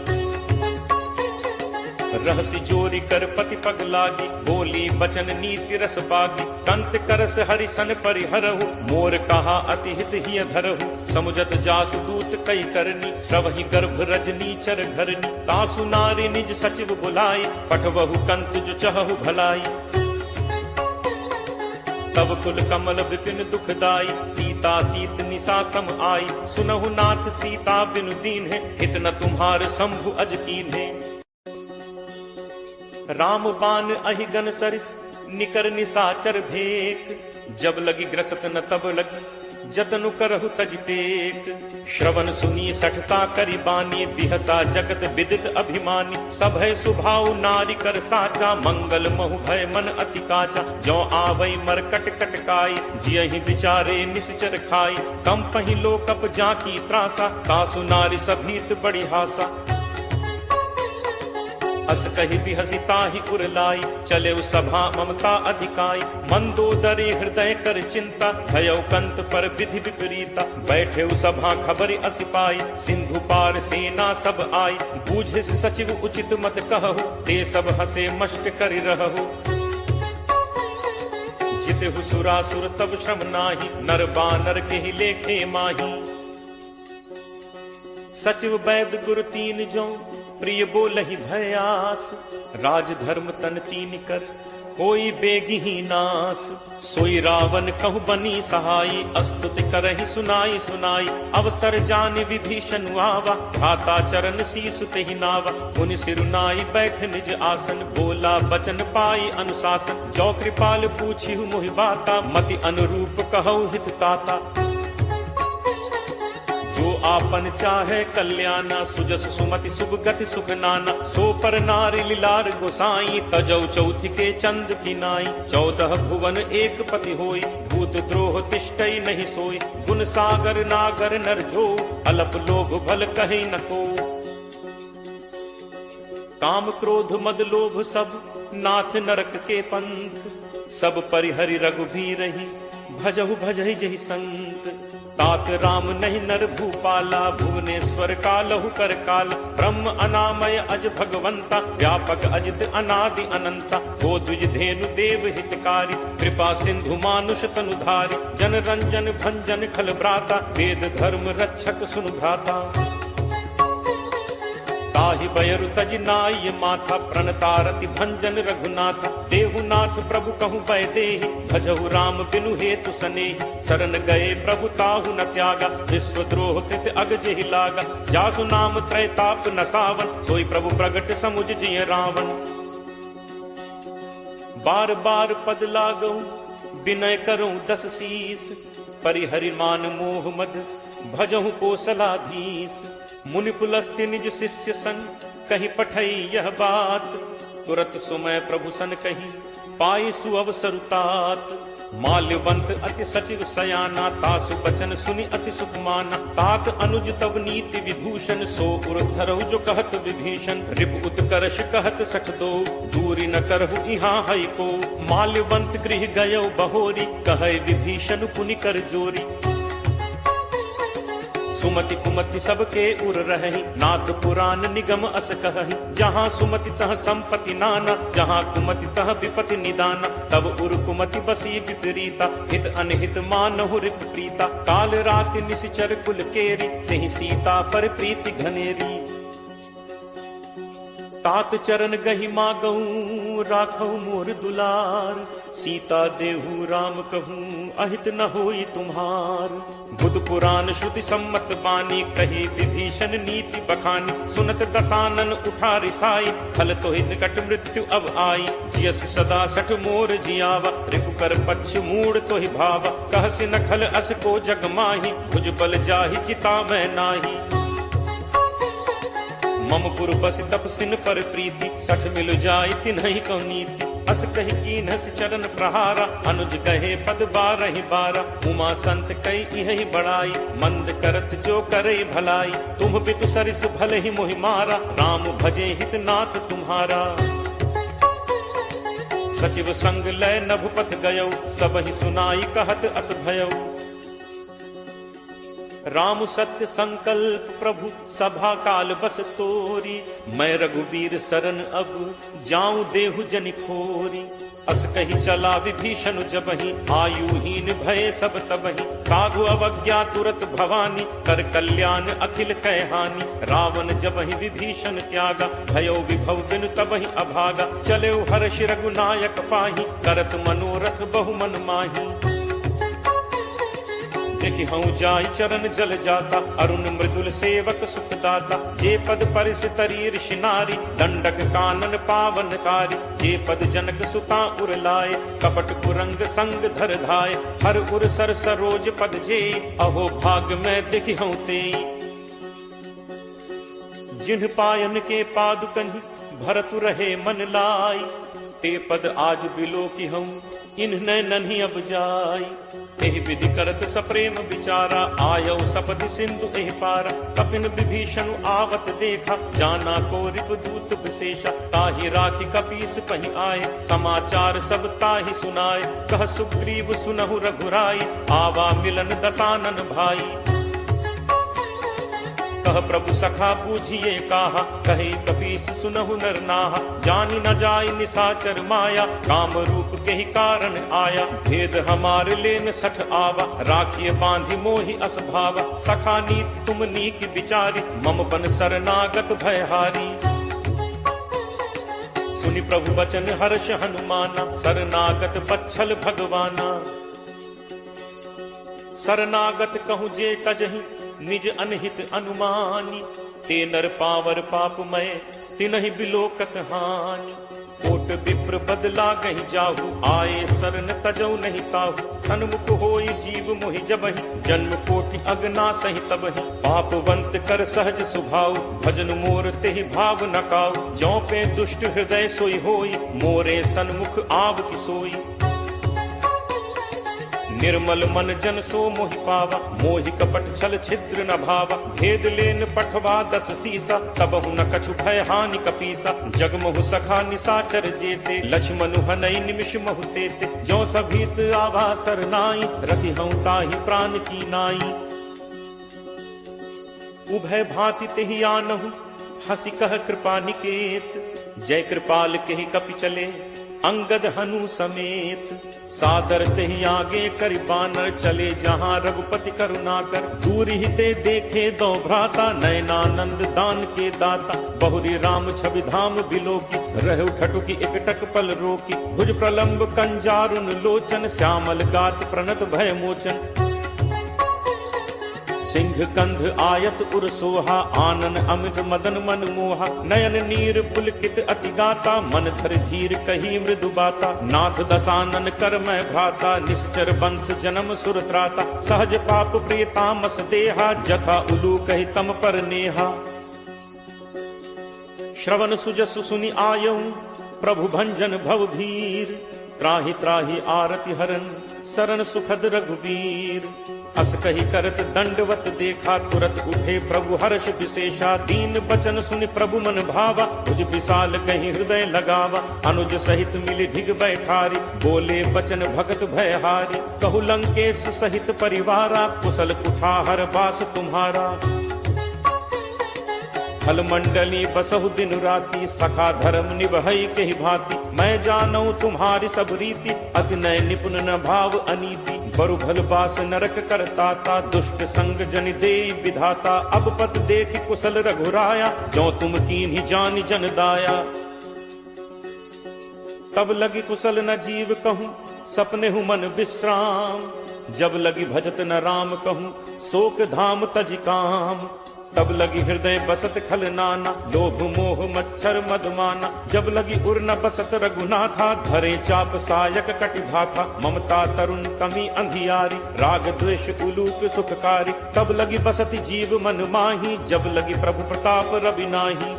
रहसी जोरी कर पति पग लागी, बोली बचन नीति रस बागी। कंत करस हरिसन परिहरहु, मोर कहा अति हित ही धरहु। समुझत जासु दूत कई करनी, श्रवहि गर्भ रजनी चर घरनी। तासु नारी निज सचिव बुलाई, पठवहु कंत जो चहु भलाई। तब कुल कमल विपिन दुखदाई, सीता सीत निशा सम आई। सुनहु नाथ सीता बिनु दीन है, हित न तुम्हार शंभु अज कीन है। राम बान अहिगन सरिस, निकर निशाचर भेक। जब लगी ग्रसत न तब लगी, जतनु करहु तज टेक। श्रवण सुनी सठता करी बानी, बिहसा जगत विदित अभिमानी। सभय सुभाव नारी कर साचा, मंगल महु भय मन अति काचा। जो आवई मरकट कटकाई, जियहि विचारे निश्चर खाई। कम पहि लोकप जाकी त्रासा, कासु नारी सभीत बड़ी हासा। अस कही बिहसी ताहि उरलाई, चले सभा ममता अधिकाई। मंदोदरी हृदय कर चिंता, भयउ कंत पर विधि विपरीता। बैठे सभा खबरि असिपाई, सिंधु पार सेना सब आई। बूझे सचिव उचित मत कहु, ते सब हसे मष्ट करि रहु। जितहु सुरासुर तब श्रम नाही, नर बानर के ही लेखे माही। सचिव वैद गुरु तीन जो, प्रिय बोलहि भयास। राज धर्म तन तीन कर, कोई बेगी ही नास। सोई रावण कहु बनी सहाई, अस्तुति करहि सुनाई सुनाई। अवसर जान विभीषण आवा, भ्राता चरण शीसु तेहि नावा। मुनि सिरुनाई बैठ निज आसन, बोला बचन पाई अनुशासन। जो कृपाल पूछिहु मोहि बाता, मति अनुरूप कहु हित ताता। जो आपन चाहे कल्याणा, सुजस सुमति शुभ गति सुख नाना। सो पर नारी लीलार गोसाई, तजौ चौथि के चंद की नाई। 14 भुवन एक पति होई, भूत द्रोह तिष्ठई नहीं सोई। गुण सागर नागर नर जो, अलप लोभ भल कहि न को। काम क्रोध मद लोभ सब, नाथ नरक के पंथ। सब परिहरि रघुबीर ही, भजहु भजहि जहि संत। तात राम नहीं नर भूपाला, भुवनेश्वर कालहु कर काला। ब्रह्म अनामय अज भगवंता, व्यापक अजित अनादि अनंता। गो द्विज धेनु देव हितकारी, कृपा सिंधु मानुष तनुधारी। जन रंजन भंजन खल भ्राता, वेद धर्म रक्षक सुनु भ्राता। ताहि बयरु तज नाय माथा, प्रणतारति भंजन रघुनाथा। देहुनाथ प्रभु कहु भय देहि, भजहु राम बिनु हेतु सनेहि। शरण गए प्रभु ताहु न त्यागा, विश्वद्रोह कृत अग जेहि लागा। जासु नाम त्रैताप न सावन, सोई प्रभु प्रगट समुझ जिय रावण। बार बार पद लागऊ, विनय करूं दस शीस। परिहरि मान मोह मद, भजहु कोसलाधीश। मुनि पुलस्त्य निज शिष्य सन, कही पठई यह बात। तुरत सुमय प्रभु सन कही, पाई सुअवसर तात। माल्यवंत अति सचिव सयाना, तासु बचन सुनि अति सुख माना। तात अनुज तब नीति विभूषण, सो उर धरहु जो कहत विभीषण। रिपु उत्कर्ष कहत सठ दो, दूरी न करहु इहाँ हई को। माल्यवंत गृह गयो बहोरी, कहै विभीषण पुनि कर जोरी। सुमति कुमति सबके उर रहहि, नाथ पुराण निगम अस कहहि। जहाँ सुमति तह संपत्ति नाना, जहाँ कुमति तह विपति निदाना। तब उर कुमति बसी विपरीता, हित अनहित मानहु रिपु प्रीता। काल राति निशिचर कुल केरी, तेहि सीता पर प्रीति घनेरी। तात चरण गहि मागऊ, राखऊ मोर दुलार। सीता देहु राम कहूँ, अहित न होई तुम्हार। बुध पुराण श्रुति सम्मत बानी, कही विभीषण नीति बखानी। सुनत दसानन उठा रिसाई, फल तो निकट मृत्यु अब आई। जियस सदा सठ मोर जियावा, रिपु कर पक्ष मूड तो ही भावा। कहसि न खल अस को जग माही, भुज बल जाहि चिता मैं नाही। मम पुर बस तपसिन पर प्रीति, सठ मिल जाय तिन्हि कौ नीति। अस कहि कीन्हस चरण प्रहारा, अनुज कहे पद बारहि बारा। उमा संत कई इहि बड़ाई, मंद करत जो करे भलाई। तुम पितु सरिस भले ही मोहि मारा, राम भजे हित नाथ तुम्हारा। सचिव संग लय नभुपथ गयौ, सबहि सुनाई कहत अस भयौ। राम सत्य संकल्प प्रभु सभा काल बस तोरी, मैं रघुवीर शरण अब जाऊं देहु जनि खोरी। अस कही चला विभीषण जबहि, आयुहीन भय सब तबहि, साधु अवज्ञा तुरत भवानी, कर कल्याण अखिल कह हानि। रावण जबहि विभीषण त्यागा, भयो विभव बिनु तबहि अभागा, चले हर्ष रघुनायक पाही, करत मनोरथ बहु मन माही। देखि हूँ जाई चरण जल जाता, अरुण मृदुल सेवक सुखदाता, जे पद परिस तरी ऋषि नारी, दंडक कानन पावनकारी, जे पद जनक सुता उर लाए, कपट कुरंग संग धर धाय, हर उर सर सरोज पद जे, अहो भाग में देखि हूँ ते। जिन्ह पायन के पादुकहि भरतु रहे मन लाई, ते पद आज बिलो की हूँ इन्ह नन्ही अब जाई। एहि विधि करत सप्रेम विचारा, आयौ सपदि सिंधु एहि पारा, कपिन विभीषण आवत देखा, जाना को रिपुदूत विशेषा, ताहि राखी कपीस पहि आए, समाचार सब ताहि सुनाए, कह सुग्रीव सुनहु रघुराई, आवा मिलन दसानन भाई। कह प्रभु सखा बूझिए काहा, कहे कपीस सुनहु नर नाहा, जानी न जाय निसाचर माया, काम रूप के ही कारण आया, भेद हमार लेन सठ आवा, राखिए बांधि मोहि अस भावा, सखा नीत तुम नीक विचारी, मम बन शरणागत भयहारी। सुनि प्रभु बचन हर्ष हनुमाना, शरणागत बच्छल भगवाना। शरणागत कहूँ जे तजहि, निज अनहित अनुमानी, ते नर पावर पापमय, तिनहि बिलोकत हानि। कोट विप्र बदला गहि जाहु, आए शरण तजौ नहीं ताहु, सन्मुख होई जीव मोहि जबहि, जन्म कोटि अगना सहि तबहि, पापवंत कर सहज सुभाव, भजन मोर तेहि भाव न काऊ, जौ पे दुष्ट हृदय सोई होई, मोरे सन्मुख आव की सोई। निर्मल मन जन सो मोहि पावा, मोहि कपट छल छिद्र न भावा, भेद लेन पठवा 10 सीसा, तबहु न कछु भय हानि कपीसा, जगमहु सखा निसाचर जेते, लक्ष्मणु हनई निमिष महु तेते, जो सभीत आवा सरनाई, रखि हूँ ताहि प्राण की नाई। उभय भांति तेहि आनहु, हंसी कह कृपा निकेत, जय कृपाल केहि कपि चले, अंगद हनु समेत। सादर तेहि आगे करि बानर, चले जहाँ रघुपति करुणाकर, दूर ही ते देखे दो भ्राता, नयनानंद दान के दाता, बहुरी राम छवि धाम बिलोकी, रहु ठटुकी एकटक पल रोकी, भुज प्रलंब कंजारुन लोचन, श्यामल गात प्रणत भय मोचन। सिंह कंध आयत उर सोहा, आनन अमित मदन मन मोहा, नयन नीर पुलकित अति गाता, मन धर धीर कही मृदु बाता, नाथ दसानन कर मैं भ्राता, निश्चर वंश जन्म सुर त्राता, सहज पाप प्रिय तामस देहा, जथा उलू कही तम पर नेहा। श्रवण सुजसु सुनि आयऊ, प्रभु भंजन भव भीर, त्राहि त्राहि आरति हरन, शरण सुखद रघुवीर। अस कही करत दंडवत देखा, तुरत उठे प्रभु हर्ष विशेषा, दीन बचन सुनि प्रभु मन भावा, तुझ विशाल कहीं हृदय लगावा, अनुज सहित मिली ढिग बैठारी, बोले बचन भगत भयहारी, कहु लंकेश सहित परिवारा, कुशल कुठाहर बास तुम्हारा। फल मंडली बसहु दिन राति, सखा धर्म निभई के ही भांति, मैं जानऊ तुम्हारी सब रीति, अति नय निपुण न भाव अनीति, बरु भल बास नरक करताता, दुष्ट संग जन दे विधाता, अब पत देख कुशल रघुराया, जो तुम कीन्ही जान जन दाया। तब लगी कुशल न जीव कहूँ, सपने हूँ मन विश्राम, जब लगी भजत न राम कहूँ, शोक धाम तज काम। तब लगी हृदय बसत खल नाना, लोभ मोह मच्छर मदमाना, जब लगी उर न बसत रघुनाथा, धरे चाप सायक कटिभाथा, ममता तरुण कमी अंधियारी, राग द्वेष उलूक सुखकारी, तब लगी बसत जीव मन माही, जब लगी प्रभु प्रताप रवि नाही।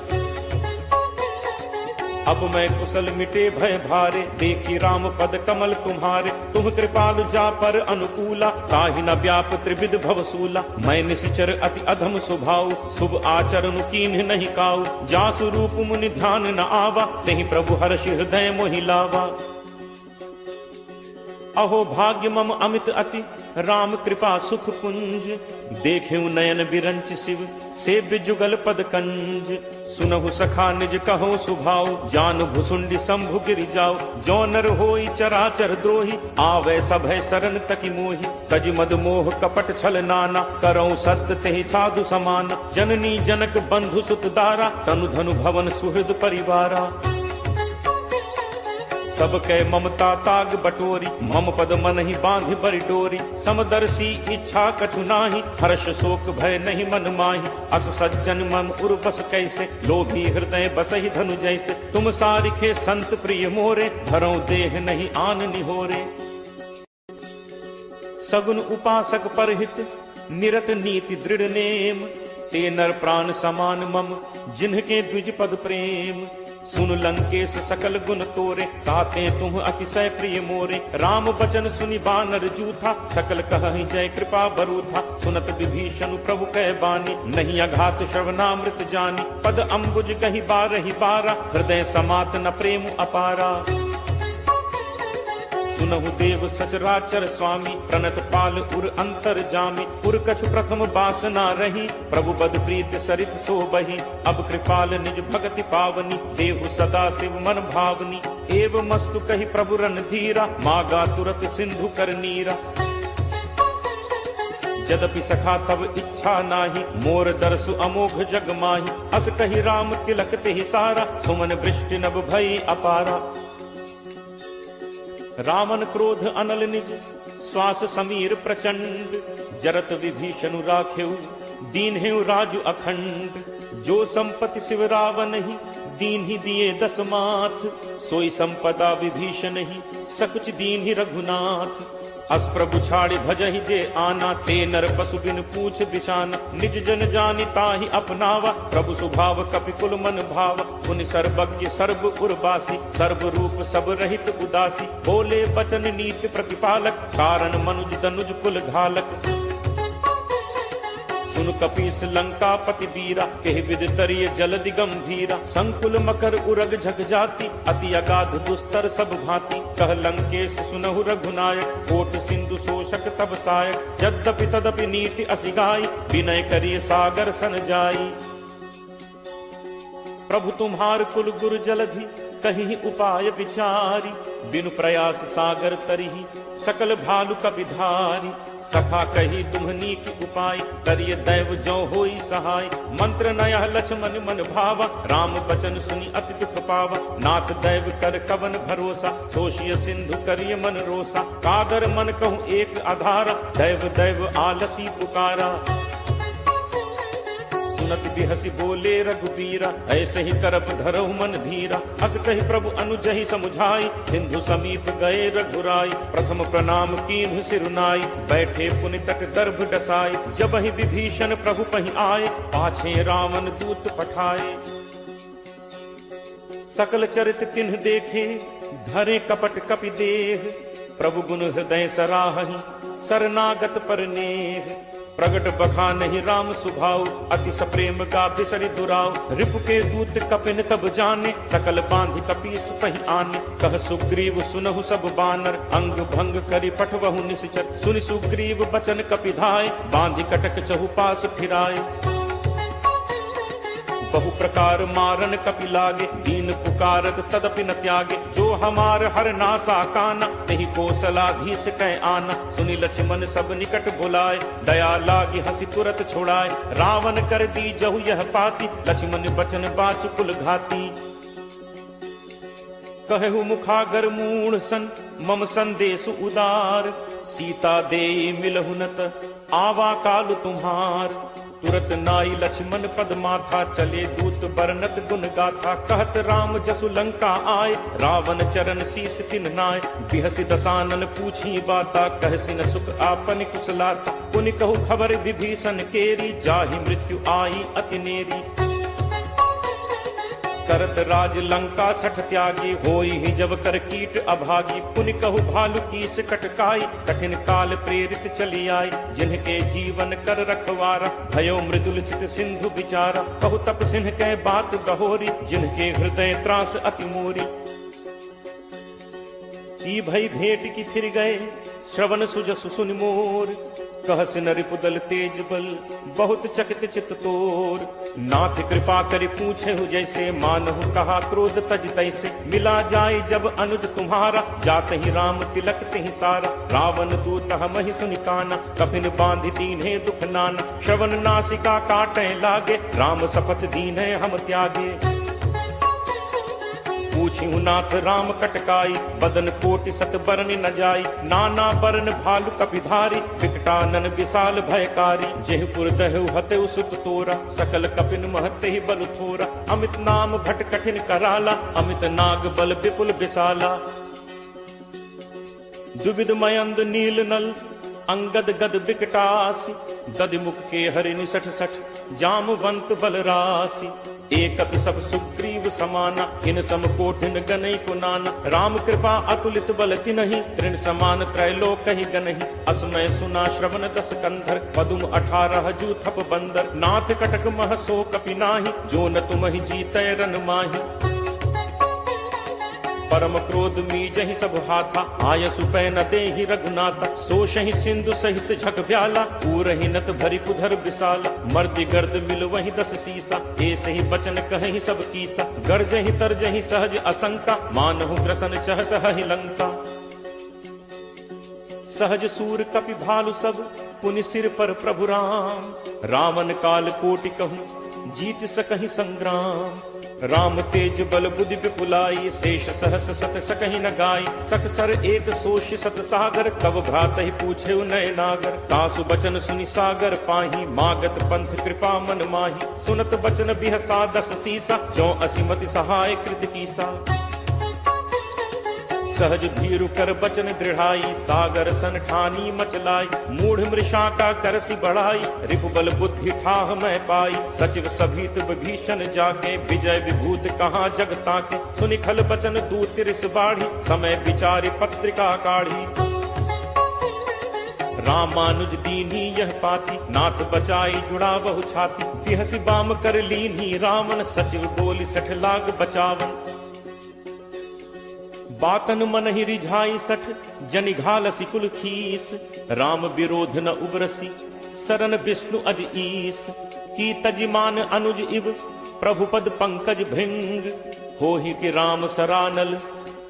अब मैं कुशल मिटे भय भारे, देखी राम पद कमल तुम्हारे, तुम कृपालु जा पर अनुकूला, ताहि न व्याप त्रिविध भवसूला, मैं निश्चर अति अधम स्वभाव, शुभ आचरण कीन्ह नहीं काऊ, जासु रूप मुनि ध्यान न आवा, नहीं प्रभु हर्ष हृदय मोहि लावा। अहो भाग्य मम अमित अति राम कृपा सुख पुंज। देखें नयन बिरंच शिव सेव्य जुगल पद कंज। सुनहु सखा निज कहो सुभाव जान भुसुंडी शंभु गिरि जाओ। जो नर होई चराचर द्रोही आवे सभय सरन तकी मोही। तज मद मोह कपट छल नाना करऊं सत्य तेहि साधु समान। जननी जनक बंधु सुत दारा तनु धनु भवन सुहृद परिवारा। सब कै ममता ताग बटोरी मम पद मन ही बांध बरि डोरी। समदर्शी इच्छा कछु नाही हर्ष शोक भय नहीं मन माही। अस सज्जन मम उर बस कैसे लोभी हृदय बसहि धनु जैसे। तुम सारिखे संत प्रिय मोरे धरऊं देह नहीं आन निहोरे। सगुन उपासक परहित निरत नीति दृढ़ नेम। ते नर प्राण समान मम जिन्हके द्विज पद प्रेम। सुन लंकेश सकल गुण तोरे ताते तुम अतिशय प्रिय मोरे। राम बचन सुनि बानर जूथा सकल कहहि जय कृपा बरूथा। सुनत विभीषण प्रभु कह बानी नहीं अघात श्रवणामृत जानी। पद अम्बुज कहि बारहि बारा हृदय समात न प्रेम अपारा। सुनहु देव सचराचर स्वामी प्रणत पाल उर अंतर जामी। उर कछु प्रथम बासना रही प्रभु बद प्रीत सरित सो बही। अब कृपाल निज भगति पावनी देहु सदा शिव मन भावनी। एव मस्तु कही प्रभु रन धीरा मागा तुरत सिंधु कर नीरा। यद्यपि सखा तब इच्छा नाही मोर दरसु अमोघ जग माही। अस कही राम तिलक तेहि सारा सुमन वृष्टि नभ भई अपारा। रावण क्रोध अनल निज श्वास समीर प्रचंड। जरत विभीषण राखेउ दीन हेउ राजु अखंड। जो संपत्ति शिव रावण ही दीन ही दिए दस माथ। सोई संपदा विभीषण ही सकुच दीन ही रघुनाथ। अस प्रभु छाड़ि भजहि जे आना ते नर पशु बिन पूछ बिशाना। निज जन जानि ताहि अपनावा प्रभु स्वभाव कपि कुल मन भावा। पुनि सर्वज्ञ सर्व उर्वासी सर्व रूप सब रहित उदासी। बोले बचन नीति प्रतिपालक कारण मनुज दनुज कुल घालक। सुन कपीस लंका पति वीरा केहि विद तरिय जलदि गंभीरा। संकुल मकर उरग झग जाति अति अगाध दुस्तर सब भांति। कह लंकेश सुनहु रघुनायक कोट सिंधु शोषक तब सायक। यद्यपि तदपि नीति असिगाई विनय करिय सागर सन जाई। प्रभु तुम्हार कुल गुरु जलधि कहीं उपाय विचारी। बिनु प्रयास सागर तरिहि सकल भालु कपिधारी। सखा कही तुम्हनी की उपाय करिय दैव जो होई सहाय। मंत्र नया लक्ष्मण मन भावा राम बचन सुनि अति दुख पावा। नाथ दैव कर कवन भरोसा सोशिय सिंधु करिय मन रोसा। कादर मन कहूँ एक आधारा दैव दैव आलसी पुकारा। सुनत बिहसी बोले रघुबीरा ऐसे ही करप धरहु मन धीरा। अस कहि प्रभु अनुजहि समुझाई सिंधु समीप गए रघुराई। प्रथम प्रणाम कीन्हु सिरुनाई बैठे पुनि तट गर्भ डसाई। जब ही विभीषण प्रभु पहि आए पाछे रावण दूत पठाए। सकल चरित तिन्ह देखे धरे कपट कपि देह। प्रभु गुण हृदय सराहहि शरणागत पर नेह। प्रगट बखानहि राम सुभाव अति सप्रेम का बिसरि दुराव। रिपु के दूत कपिन तब जाने सकल बांधि कपीस पहि आने। कह सुग्रीव सुनहु सब बानर अंग भंग करि पठवहु निश्चर। सुनि सुग्रीव बचन कपिधाय बांधि कटक चहुपास फिराए। बहु प्रकार मारन कपि लागे दीन पुकारत तदपि न त्यागे। जो हमार हर नासा काना तेहि कौशलाधीश कह आना। सुनि लक्ष्मण सब निकट बुलाए दया लागी हंसी तुरत छुड़ाए। रावण कर दी जहु यह पाती लक्ष्मण बचन बाच कुल घाती। कहु मुखागर मूढ़ सन मम संदेश उदार। सीता देई मिलहु नत आवा काल तुम्हार। तुरत नाई लक्ष्मण पद माथा चले दूत बरनत गुण गाथा। कहत राम जसु लंका आए रावण चरण शीस तिन नाय। बिहसि दसानन पूछी बाता कहसि न सुख आपन कुशलाता। पुनि कहु खबर विभीषण केरी जाहि मृत्यु आई अति नेरी। करत राज लंका सठ त्यागी होई ही जब कर कीट अभागी। पुनि कहु भालु कीस कटकाई कठिन काल प्रेरित चली आई। जिनके जीवन कर रखवारा भयो मृदुल चित सिंधु विचारा। कहु तप सिंह कह बात गहोरी जिनके हृदय त्रास अति मोरी। ई भई भेंट की फिर गए श्रवण सुजसु सुन मोर, कहस नरिपुदल तेज बल बहुत चकित चित तोर। नाथ कृपा करि पूछे हु जैसे, मानहु कहा क्रोध तज तैसे। मिला जाय जब अनुज तुम्हारा, जात ही राम तिलक तिहि सारा। रावण दूत हमहि सुनि काना, कफिन बांधि दीन्हे दुख नाना। श्रवण नासिका काटे लागे, राम शपथ दीन्हे हम त्यागे। पूछिहु नाथ राम कटकाई, बदन कोटि सत बरन न जाई। नाना बरन भालु कपिधारी, विकटानन विशाल भयकारी। जेहपुर दहु हतेउ सुत तोरा, सकल कपिन महते ही बल थोरा। अमित नाम भट कठिन कराला, अमित नाग बल विपुल विशाला। दुविध मयंद नील नल, अंगद गद विकटासी। दधिमुख के हरि निसठ सठ, जामवंत बल राशि। एकत सब सुग्रीव समाना, इन सम कोटिन गनई को नाना। राम कृपा अतुलित बल तिनहि, तृण समान त्रैलोक ही गनहि। असमय सुना श्रवण दस कंधर, पदुम 18 जू थप बंदर। नाथ कटक मह सो कपि नाही, जो न तुमहि जीतै रन माही। परम क्रोध मीजहि सब हाथा, आयसु पै न देहि रघुनाथा। सोषहि सिंधु सहित झक ब्याला, पूरहि नत भरि कुधर विशाला। मर्दि गर्द मिल वहि 10 सीसा, ऐसे ही बचन कहहि सब कीसा। गर्जहि तरजहि सहज असंका, मानहु ग्रसन चहत हहि लंका। सहज सूर कपि भालु सब, पुनि सिर पर प्रभु राम। रावण काल कोटि कहूँ, जीत सकहि संग्राम। राम तेज बल बुद्धि विपुलाई, शेष सहस सत सकहि न गाई। सकसर एक सोष सत सागर, कब भ्रात ही पूछे नय नागर। तासु बचन सुनि सागर पाही, मागत पंथ कृपा मन माही। सुनत बचन बिहसा 10 सीसा, जो असिमति सहाय कृत कीसा। सहज भीरु कर बचन दृढ़ाई, सागर सन ठानी मचलाई। मूढ़ मृषा का करसी बढ़ाई, रिपुबल बुद्धि ठाह मैं पाई। सचिव सभीत विभीषण जाके, विजय विभूत कहाँ जगता के। सुनि खल बचन दूत तिरिस बाढ़ी, समय विचारि पत्रिका काढ़ी। रामानुज दीन्ही यह पाती, नाथ बचाई जुड़ा बहु छाती। बिहसी बाम कर लीन्ही रावण, सचिव बोली 60 लाख बचावन। बातन मन ही रिझाई 60, जनि घालसी कुल खीस। राम विरोध न उबरसी, सरन विष्णु अज ईस। की तजिमान अनुज इव, प्रभु पद पंकज भृंग। होहि कि राम सरानल,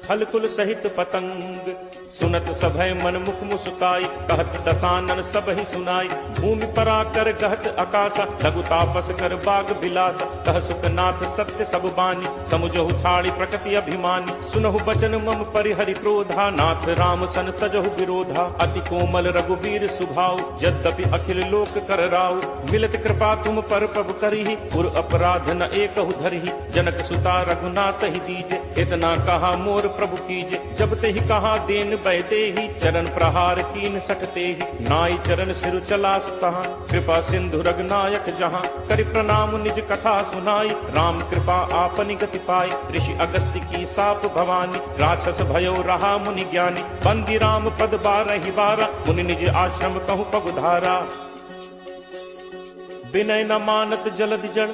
खल कुल सहित पतंग। सुनत सभय मन मुख मुस्काई, कहत दसानन सब ही सुनाई। भूमि परा कर गहत आकाशा, लघु तापस कर बाग बिलासा। कह सुखनाथ सत्य सब बानी, समुझहु छाड़ी प्रकृति अभिमानी। सुनहु बचन मम परिहरि क्रोधा, नाथ राम सन तजहु विरोधा। अति कोमल रघुवीर सुभाऊ, यद्यपि अखिल लोक कर राऊ। मिलत कृपा तुम पर प्रभु करिहि, पुर अपराध न एकहु धरिहि। जनक सुता रघुनाथ ही दीजे, इतना कहा मोर प्रभु कीजे। जब ते ही कहा देन बैते ही, चरण प्रहार कीन सटते ही। नाई चरण सिर चला सुतहा, कृपा सिंधु रघुनायक जहाँ। करि प्रणाम निज कथा सुनाई, राम कृपा आपनि गति पाई। ऋषि अगस्त्य की साप भवानी, राक्षस भयो रहा मुनि ज्ञानी। बंदी राम पद 12 बारा, मुनि निज आश्रम कहु पगुधारा। विनय न मानत जलद जड़,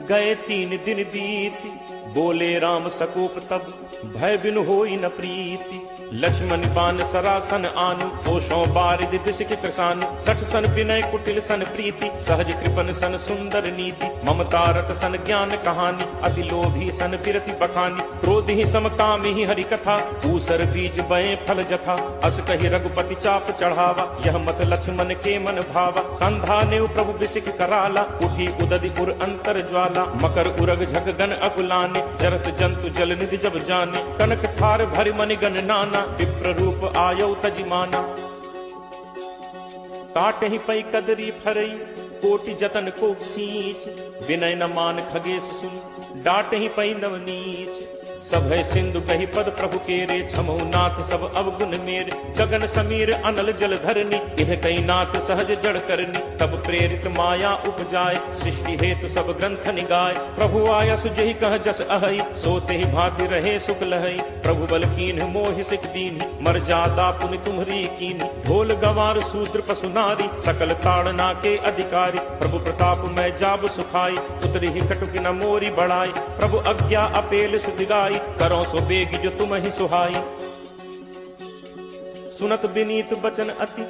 गए 3 दिन बीत। बोले राम सकोप तब, भय बिनु होई न प्रीति। लक्ष्मण बान सरासन आनु, होशों बारिद बिसिक कृसानु। 60 सन विनय कुटिल सन प्रीति, सहज कृपन सन सुंदर नीति। ममता रत सन ज्ञान कहानी, अति लोभी सन विरति बखानी। क्रोध ही समकामी ही हरि कथा, ऊसर बीज बए फल जथा। अस कहि रघुपति चाप चढ़ावा, यह मत लक्ष्मण के मन भावा। संधा नेव प्रभु बिसिक कराला, उठी उदधि उर अंतर ज्वाला। मकर उरग झग गन अकुलाने, जरत जंतु जल निधि जब जाने। कनक थार भरि मनि गण नाना, विप्र रूप आयौ तजिमाना। काटे ही पै कदरी फरई, कोटि जतन को सींच। विनय न मान खगेश सुन, डाटे ही पै नवनीच। सभय सिंधु कही पद प्रभु केरे, छमहु नाथ सब अवगुण मेरे। गगन समीर अनल जल धरनी, इह कई नाथ सहज जड़ करनी। तब प्रेरित माया उपजाए, सृष्टि हेतु सब ग्रंथ निगाय। प्रभु आया सुजहि कह जस अहई, सोते ही भांति रहे सुख लहई। प्रभु बल कीन मोहि सिख दीन्हि, मर्यादा पुनि तुम्हरी कीन्हि। ढोल गंवार शूद्र पशु नारी, सकल ताड़ना के अधिकारी। प्रभु प्रताप मैं जाब सुखाई, उतरी ही कटुक न मोरी बढ़ाई। प्रभु आज्ञा अपेल सुधिगाई, करो सो बेग जो तुम ही सुहाई। सुनत विनीत बचन अति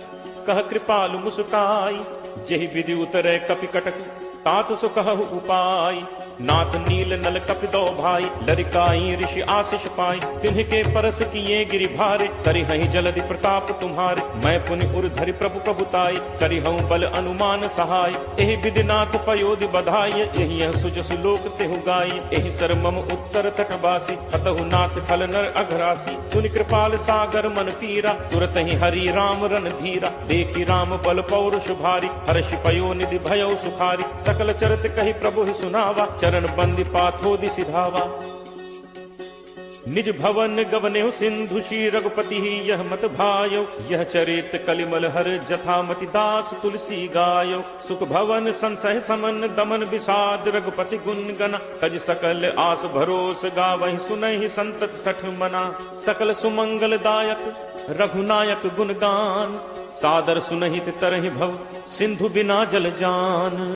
कह कृपालु मुस्काई, जेहि विधि उतरे कपि कटक तात सो कहु उपाय। नाथ नील नल कपि दो भाई, लरिकाई ऋषि आशीष पाई। तिन्ह परस किए गिरि भारे, करिहहि जलधि प्रताप तुम्हारे। मैं पुनि उर धरि प्रभु प्रभुताई, करिहऊँ बल अनुमान सहाय। एहि विधि नाथ पयोधि बधाई, यही यह सुज सुलोक तेहु गाई। एहि सर मम उत्तर तटवासी, हतहु नाथ खल नर अघरासी। पुनि कृपाल सागर मन पीरा, तुरत ही हरि राम रन धीरा। देखी राम बल पौरुष भारी, हर्षि पयो निधि भयउ सुखारी। सकल चरित कहि प्रभु ही सुनावा, चरण बंदी पाथोदि सिधावा। निज भवन गवनेहु सिंधु श्री रघुपति ही यह मत भायो। यह चरित कलिमल हर जथामति दास तुलसी गायो। सुख भवन संसह समन दमन विषाद, रघुपति गुण गना। तज सकल आस भरोस गावहि, सुनहि संतत सठ मना। सकल सुमंगल दायक रघुनायक गुणगान, सादर सुनहित तरहि भव सिंधु बिना जल जान।